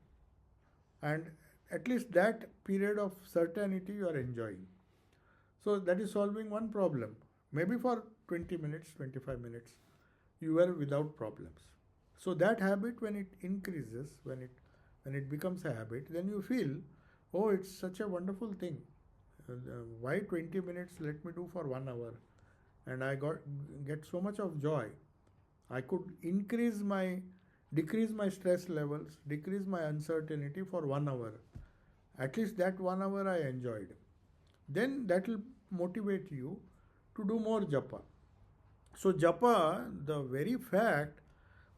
and at least that period of certainty you are enjoying. So that is solving one problem. Maybe for 20 minutes, 25 minutes, you were without problems. So that habit, when it increases, when it becomes a habit, then you feel, oh, it's such a wonderful thing. Why 20 minutes? Let me do for 1 hour. And I get so much of joy. I could decrease my stress levels, decrease my uncertainty for 1 hour. At least that 1 hour I enjoyed. Then that will motivate you to do more japa. So japa, the very fact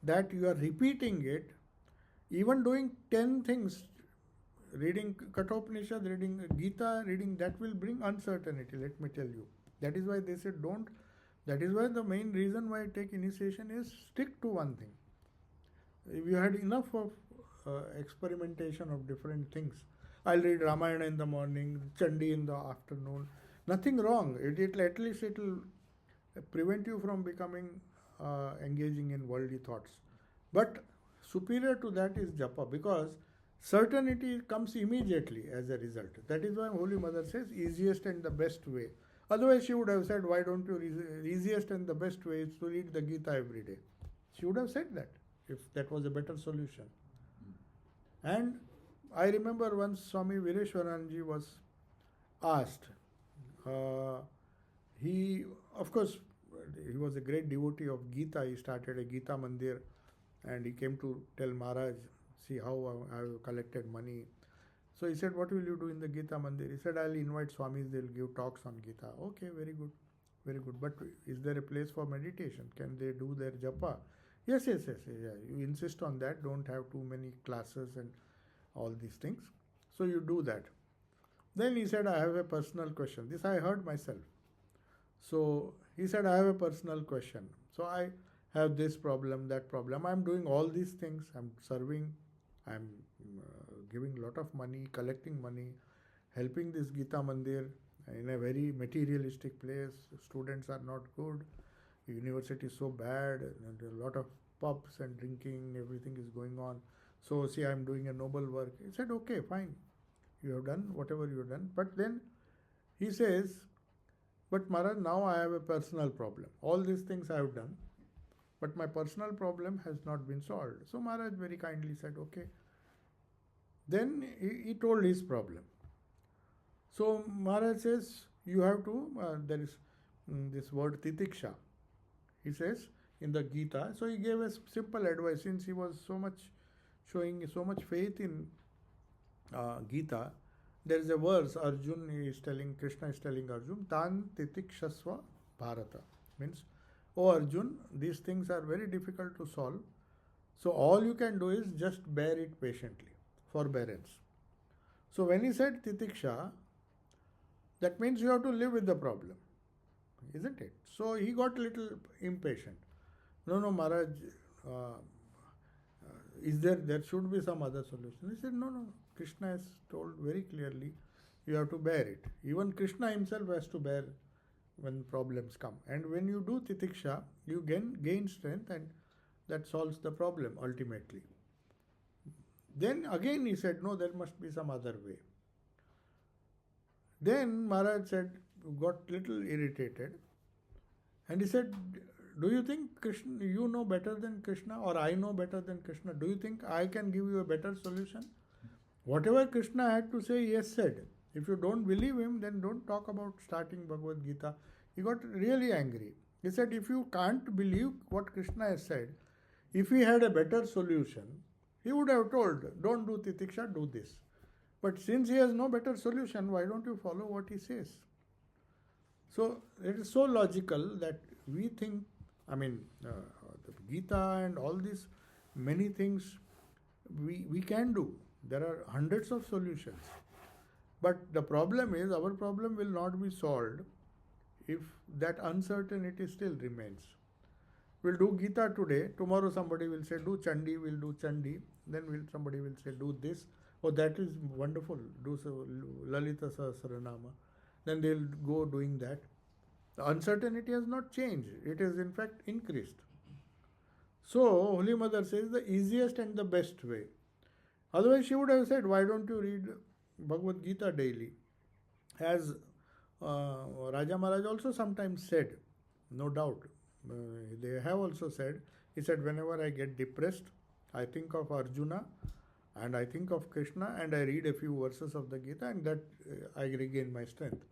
that you are repeating it, even doing 10 things, reading Kathopanishad, reading Gita, that will bring uncertainty, let me tell you. That is why they said don't. That is why the main reason why I take initiation is stick to one thing. If you had enough of experimentation of different things, I'll read Ramayana in the morning, Chandi in the afternoon, Nothing wrong. At least it will prevent you from becoming engaging in worldly thoughts. But superior to that is japa, because certainty comes immediately as a result. That is why Holy Mother says easiest and the best way. Otherwise, she would have said, why don't you, easiest and the best way is to read the Gita every day. She would have said that if that was a better solution. And I remember once Swami Vireshwaranji was asked, he, of course, he was a great devotee of Gita. He started a Gita Mandir, and he came to tell Maharaj, see how I have collected money. So he said, what will you do in the Gita Mandir? He said, I'll invite Swamis, they'll give talks on Gita. Okay, very good, very good. But is there a place for meditation? Can they do their japa? Yes. Yeah. You insist on that. Don't have too many classes and all these things. So you do that. Then he said, I have a personal question. This I heard myself. So he said, I have a personal question. So I have this problem, that problem. I'm doing all these things. I'm serving. I'm giving a lot of money, collecting money, helping this Gita Mandir in a very materialistic place. Students are not good. University is so bad. And a lot of pubs and drinking, everything is going on. So see, I'm doing a noble work. He said, okay, fine. You have done whatever you have done. But then he says, but Maharaj, now I have a personal problem. All these things I have done, but my personal problem has not been solved. So Maharaj very kindly said, okay. Then he told his problem. So Maharaj says, you have to, there is this word titiksha. He says in the Gita. So he gave us simple advice, since he was showing so much faith in Gita. There is a verse, Krishna is telling Arjun, Tan titikshasva bharata. Means, oh Arjun, these things are very difficult to solve. So all you can do is just bear it patiently. Forbearance. So when he said titiksha, that means you have to live with the problem. Isn't it? So he got a little impatient. No, Maharaj, there should be some other solution. He said, no. Krishna has told very clearly, you have to bear it. Even Krishna himself has to bear when problems come. And when you do titiksha, you gain strength, and that solves the problem ultimately. Then again he said, no, there must be some other way. Then Maharaj said, got little irritated, and he said, do you think Krishna, you know better than Krishna, or I know better than Krishna? Do you think I can give you a better solution? Whatever Krishna had to say, he has said. If you don't believe him, then don't talk about starting Bhagavad Gita. He got really angry. He said, if you can't believe what Krishna has said, if he had a better solution, he would have told, don't do titiksha, do this. But since he has no better solution, why don't you follow what he says? So it is so logical that we think, the Gita and all these many things we can do. There are hundreds of solutions. But the problem is, our problem will not be solved if that uncertainty still remains. We'll do Gita today, tomorrow somebody will say, do Chandi, we'll do Chandi. Then somebody will say, do this. Oh, that is wonderful. Do so, Lalita Sahasranama. Then they'll go doing that. The uncertainty has not changed. It has in fact increased. So, Holy Mother says the easiest and the best way. Otherwise, she would have said, why don't you read Bhagavad Gita daily? As Raja Maharaj also sometimes said, no doubt. They have also said, he said, whenever I get depressed, I think of Arjuna and I think of Krishna and I read a few verses of the Gita, and that I regain my strength.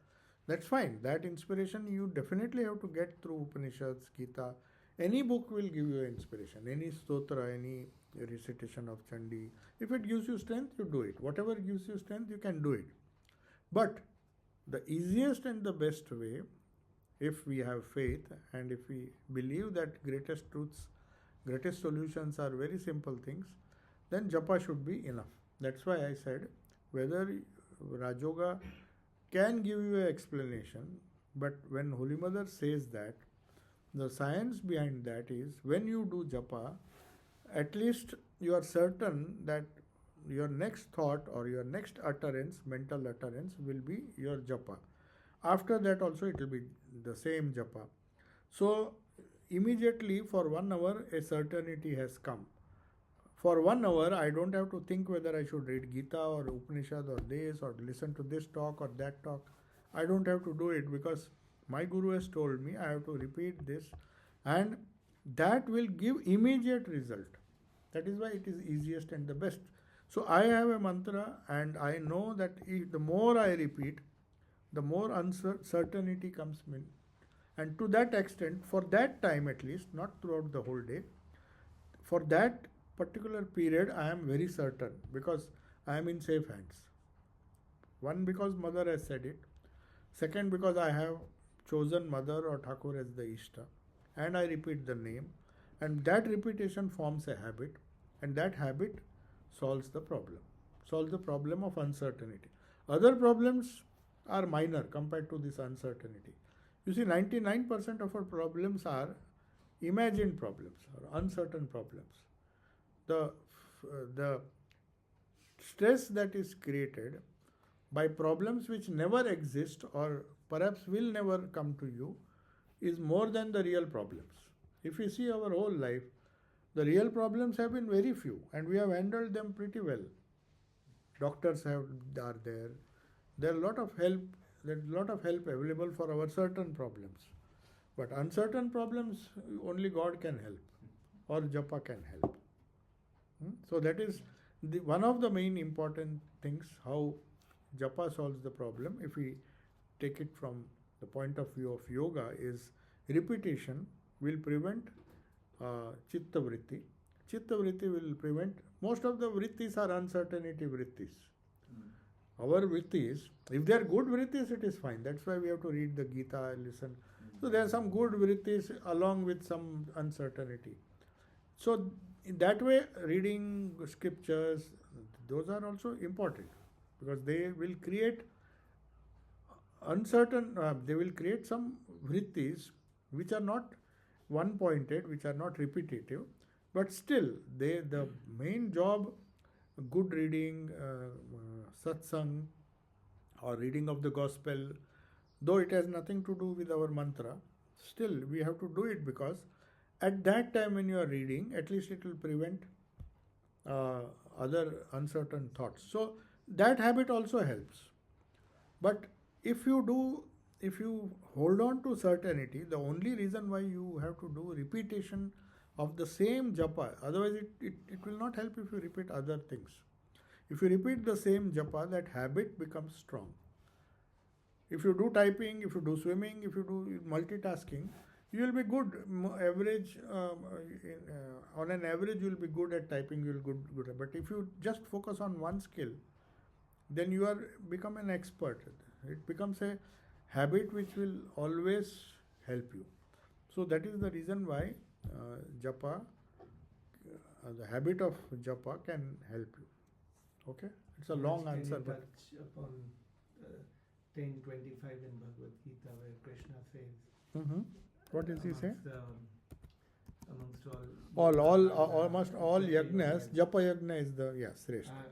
That's fine. That inspiration you definitely have to get through Upanishads, Gita. Any book will give you inspiration. Any stotra, any recitation of Chandi. If it gives you strength, you do it. Whatever gives you strength, you can do it. But the easiest and the best way, if we have faith and if we believe that greatest truths, greatest solutions are very simple things, then japa should be enough. That's why I said, whether Rajoga can give you an explanation, but when Holy Mother says that, the science behind that is, when you do japa, at least you are certain that your next thought or your next utterance, mental utterance, will be your japa. after that also it will be the same japa. So immediately for 1 hour a certainty has come. For 1 hour I don't have to think whether I should read Gita or Upanishad or this or listen to this talk or that talk. I don't have to do it because my guru has told me I have to repeat this, and that will give immediate result. That is why it is easiest and the best. So I have a mantra and I know that the more I repeat, the more uncertainty comes in. And to that extent, for that time at least, not throughout the whole day, for that particular period I am very certain because I am in safe hands. One, because mother has said it. Second, because I have chosen mother or Thakur as the Ishta, and I repeat the name, and that repetition forms a habit, and that habit solves the problem of uncertainty. Other problems are minor compared to this uncertainty. You see, 99% of our problems are imagined problems or uncertain problems. The stress that is created by problems which never exist or perhaps will never come to you is more than the real problems. If you see our whole life, the real problems have been very few and we have handled them pretty well. Doctors are there. There are a lot of help available for our certain problems. But uncertain problems, only God can help or Japa can help. So that is one of the main important things, how Japa solves the problem. If we take it from the point of view of yoga, is repetition will prevent chitta vritti. Chitta vritti will prevent, most of the vrittis are uncertainty vrittis. Our vrittis, if they are good vrittis, it is fine. That's why we have to read the Gita and listen. So there are some good vrittis along with some uncertainty. So in that way, reading scriptures, those are also important because they will create they will create some vrittis which are not one-pointed, which are not repetitive, but still the main job, good reading, satsang or reading of the gospel, though it has nothing to do with our mantra, still we have to do it because at that time when you are reading, at least it will prevent other uncertain thoughts. So that habit also helps. But if you hold on to certainty, the only reason why you have to do repetition of the same japa, otherwise it will not help if you repeat other things. If you repeat the same japa, that habit becomes strong. If you do typing, if you do swimming, if you do multitasking, you will be good. On an average, you will be good at typing. You will be good. But if you just focus on one skill, then you become an expert. It becomes a habit which will always help you. So that is the reason why japa, the habit of japa can help you. Okay, it's a long answer. But touch upon 10:25 in Bhagavad Gita, where Krishna says. What does he say? Amongst all almost all yagnas, japa yagna is the shrestha.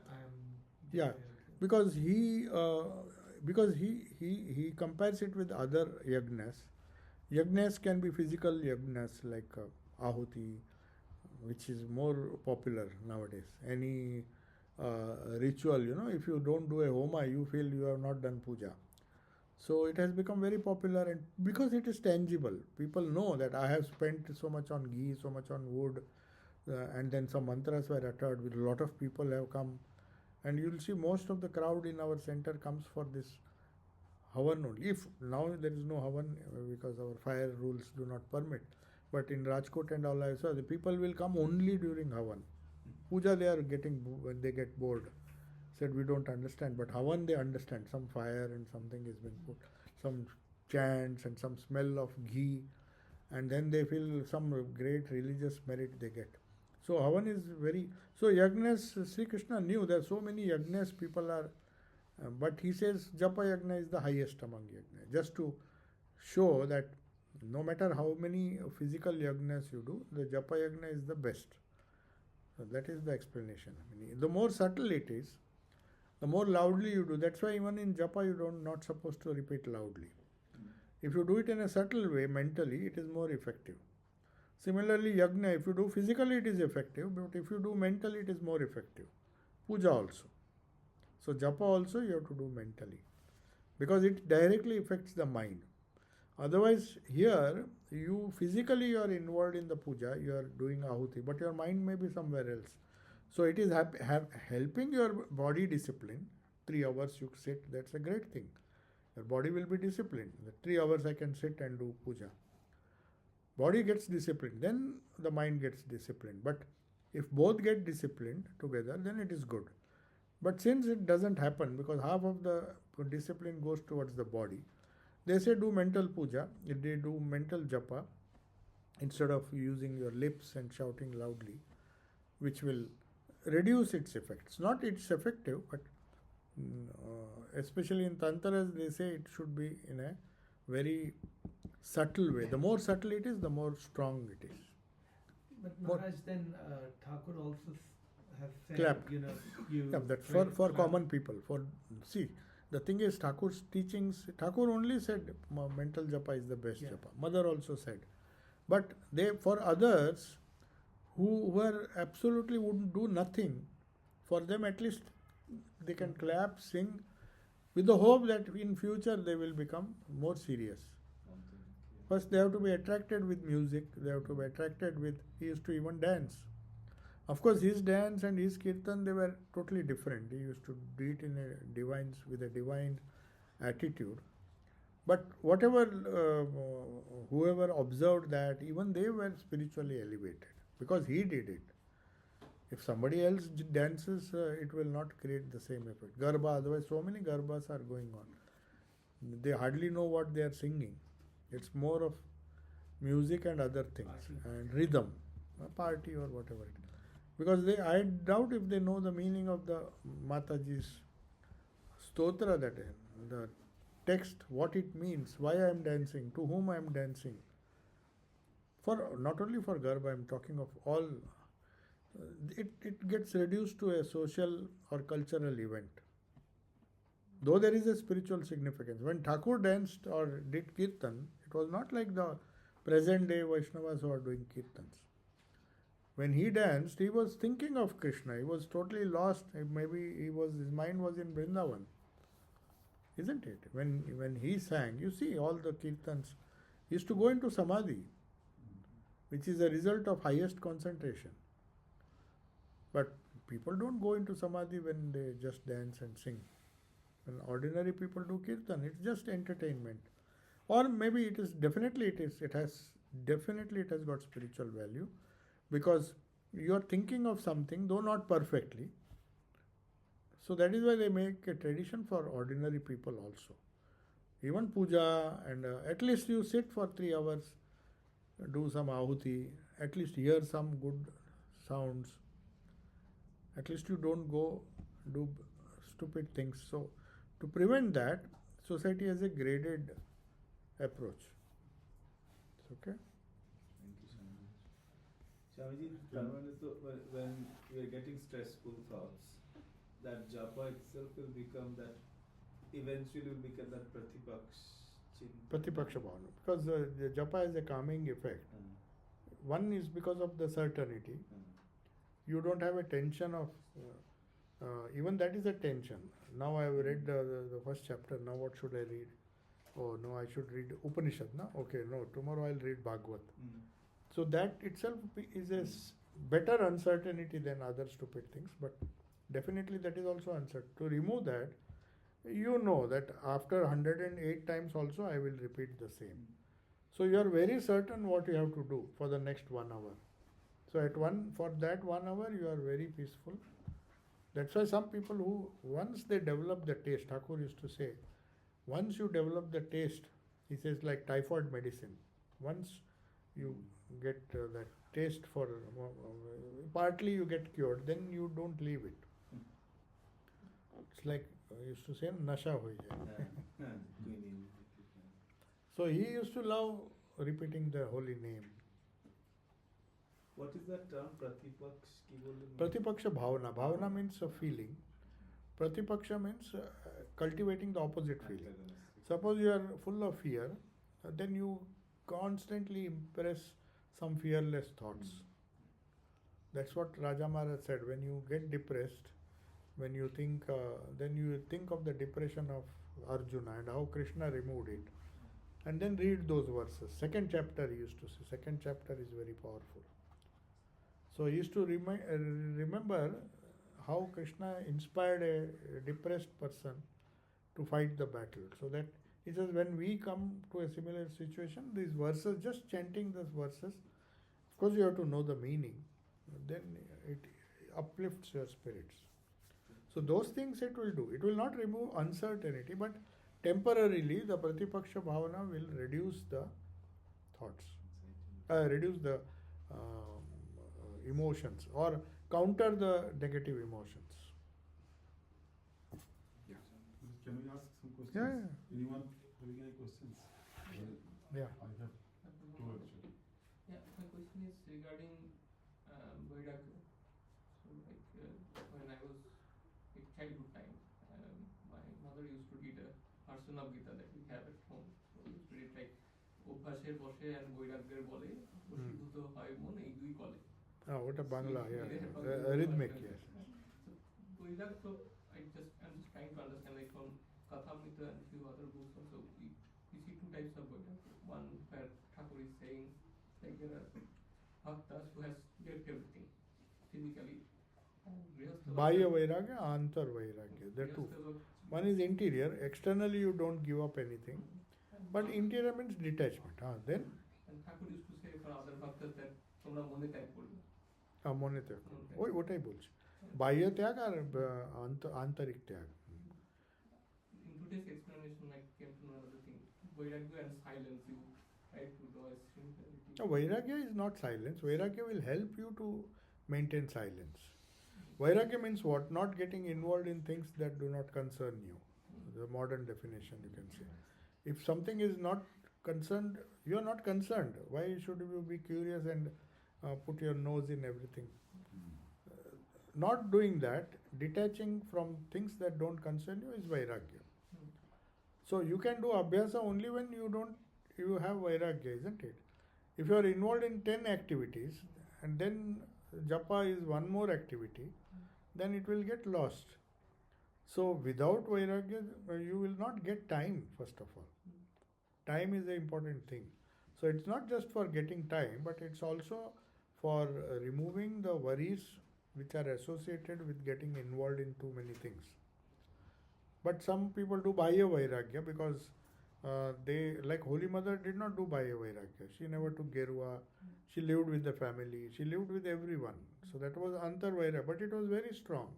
Yeah, because he compares it with other yagnas. Yagnas can be physical yagnas like ahuti, which is more popular nowadays. Any ritual, if you don't do a homa, you feel you have not done puja. So it has become very popular, and because it is tangible, people know that I have spent so much on ghee, so much on wood, and then some mantras were uttered, with a lot of people have come, and you will see most of the crowd in our center comes for this havan only. If now there is no havan because our fire rules do not permit, but in Rajkot and all I saw, the people will come only during havan. Puja they are getting, when they get bored, said we don't understand, but havan they understand. Some fire and something is being put, some chants and some smell of ghee, and then they feel some great religious merit they get. So havan is very, so yagnas, Sri Krishna knew there are so many yagnas people are, but he says japa yagna is the highest among yagna, just to show that no matter how many physical yagnas you do, the japa yagna is the best. So that is the explanation. The more subtle it is, the more loudly you do. That's why even in japa you not supposed to repeat loudly. If you do it in a subtle way, mentally, it is more effective. Similarly, yajna, if you do physically, it is effective, but if you do mentally, it is more effective. Puja also. So japa also you have to do mentally, because it directly affects the mind. Otherwise, here, you physically you are involved in the puja, you are doing ahuti, but your mind may be somewhere else. So it is helping your body discipline. 3 hours you sit, that's a great thing. Your body will be disciplined. The 3 hours I can sit and do puja. Body gets disciplined, then the mind gets disciplined. But if both get disciplined together, then it is good. But since it doesn't happen, because half of the discipline goes towards the body, they say do mental puja, they do mental japa instead of using your lips and shouting loudly, which will reduce its effects. Not it's effective, but especially in Tantras, they say it should be in a very subtle way. The more subtle it is, the more strong it is. But Maharaj, then Thakur also has said, Clap. you Yeah, that for common people. See, the thing is, Thakur's teachings, Thakur only said mental japa is the best japa. Mother also said. But for others who were absolutely wouldn't do nothing, for them at least they can clap, sing, with the hope that in future they will become more serious. First they have to be attracted with music, they have to be attracted with, he used to even dance. Of course, his dance and his kirtan, they were totally different. He used to do it with a divine attitude. But whoever observed that, even they were spiritually elevated, because he did it. If somebody else dances, it will not create the same effect. Garba, otherwise so many garbas are going on. They hardly know what they are singing. It's more of music and other things, and rhythm, a party or whatever it is. Because I doubt if they know the meaning of the Mataji's stotra, that the text, what it means, why I am dancing, to whom I am dancing. For not only for Garba, I am talking of all. It gets reduced to a social or cultural event. Though there is a spiritual significance. When Thakur danced or did kirtan, it was not like the present day Vaishnavas who are doing kirtans. When he danced, he was thinking of Krishna. He was totally lost. Maybe his mind was in Vrindavan. Isn't it? When he sang, you see all the kirtans, he used to go into samadhi, which is a result of highest concentration. But people don't go into samadhi when they just dance and sing. When ordinary people do kirtan, it's just entertainment. Or maybe it has got spiritual value, because you are thinking of something, though not perfectly. So that is why they make a tradition for ordinary people also. Even puja, and at least you sit for 3 hours, do some ahuti, at least hear some good sounds. At least you don't go do stupid things. So to prevent that, society has a graded approach. It's okay? Thank you, Swamiji. Swamiji, when we are getting stressful thoughts, that japa itself will become that, eventually will become that Pratipaksha bhavana. Because the japa has a calming effect. One is because of the certainty. You don't have a tension of, even that is a tension. Now I have read the first chapter, now what should I read? Oh no, I should read Upanishad, no? Okay, no, tomorrow I'll read Bhagavad. So that itself is a better uncertainty than other stupid things, but definitely that is also uncertain. To remove that, you know that after 108 times also I will repeat the same. So you are very certain what you have to do for the next 1 hour. So for that 1 hour you are very peaceful. That's why some people who, once they develop the taste, Thakur used to say, once you develop the taste, he says, like typhoid medicine. Once you get that taste for, partly you get cured, then you don't leave it. It's like, I used to say, nasha ho jai. So he used to love repeating the holy name. What is that term, Pratipaksh? Pratipaksha bhavana. Bhavana means a feeling. Pratipaksha means cultivating the opposite feeling. Suppose you are full of fear then you constantly impress some fearless thoughts. That's what Raja Maharaj said. When you get depressed, when you think, then you think of the depression of Arjuna and how Krishna removed it. And then read those verses. Second chapter he used to say. Second chapter is very powerful. So he used to remember how Krishna inspired a depressed person to fight the battle. So that he says when we come to a similar situation, these verses, just chanting these verses, of course you have to know the meaning, then it uplifts your spirits. So those things it will do. It will not remove uncertainty, but temporarily the Pratipaksha Bhavana will reduce the thoughts, reduce the emotions or counter the negative emotions. Yeah. Can we ask some questions? Yeah. Anyone having any questions? Yeah. I have two actually. Yeah, my question is regarding Vairagya. So, when I was in childhood time, my mother used to read a version of Gita that we have at home. So, we used to read like Obhasher Boshe and Vairagyer Bole, Bashibhuto Hoy Mon, এই দুই কলে. What a Bangla, yeah. Yeah, Rhythmic, yes. So, Vairagya, I'm just trying to understand, like from Kathamrita and few other books also, we see two types of Vairagya. One where Thakur is saying, like there are bhaktas who has left everything physically. Bahya Vairagya, Antar Vairagya. There are two. One is interior. Externally you don't give up anything. But interior means detachment. Then? And Thakur used to say for other bhaktas that তোমরা মনে ত্যাগ করবে। মনে ত্যাগ ওটাই বলছি বাহ্য ত্যাগ আর আন্তরিক ত্যাগ। In today's explanation, I came to know another thing. Vairagya and silence, you try to draw a similarity. Vairagya is not silence. Vairagya will help you to maintain silence. Vairagya means what? Not getting involved in things that do not concern you. The modern definition you can say. If something is not concerned, you are not concerned. Why should you be curious and put your nose in everything? Not doing that, detaching from things that don't concern you is Vairagya. So you can do Abhyasa only when you have Vairagya, isn't it? If you are involved in 10 activities and then Japa is one more activity, then it will get lost. So without Vairagya, you will not get time, first of all. Time is the important thing. So it's not just for getting time, but it's also for removing the worries which are associated with getting involved in too many things. But some people do Bahya Vairagya because they, like Holy Mother did not do Bahya Vairagya. She never took Gerua. She lived with the family. She lived with everyone. So that was Antar Vairagya, but it was very strong.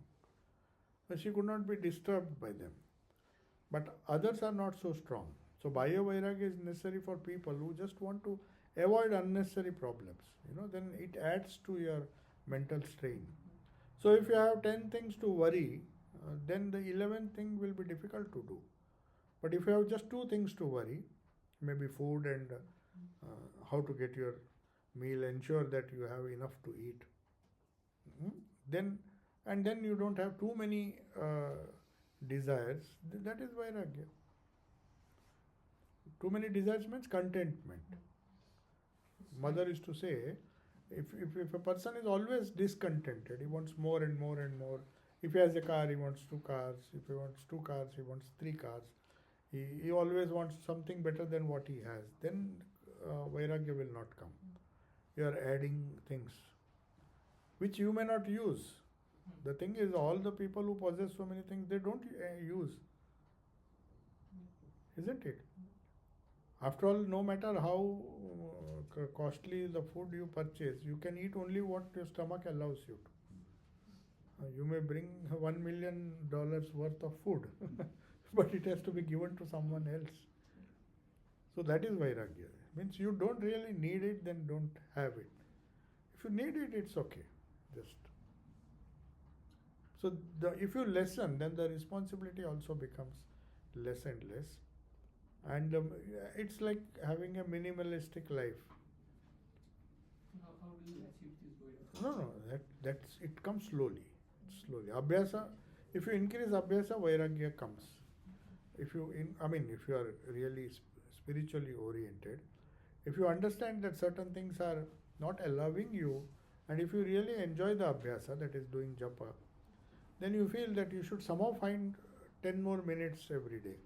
But she could not be disturbed by them. But others are not so strong. So Bahya Vairagya is necessary for people who just want to avoid unnecessary problems. Then it adds to your mental strain. So if you have 10 things to worry, then the 11th thing will be difficult to do. But if you have just 2 things to worry, maybe food and how to get your meal, ensure that you have enough to eat, then you don't have too many desires, that is Vairagya. Too many desires means contentment. Mother used to say, if a person is always discontented, he wants more and more and more. If he has a car, he wants 2 cars. If he wants 2 cars, he wants 3 cars. He always wants something better than what he has. Then Vairagya will not come. You are adding things which you may not use. The thing is, all the people who possess so many things, they don't use. Isn't it? After all, no matter how costly the food you purchase, you can eat only what your stomach allows you to. You may bring $1 million worth of food, but it has to be given to someone else. So that is Vairagya. Means you don't really need it, then don't have it. If you need it, it's okay. Just. So if you lessen, then the responsibility also becomes less and less. And it's like having a minimalistic life. How do you achieve this Vairagya? No, that's it comes slowly. Abhyasa, if you increase Abhyasa, Vairagya comes. If you are really spiritually oriented, if you understand that certain things are not allowing you, and if you really enjoy the abhyasa, that is doing japa, then you feel that you should somehow find 10 more minutes every day.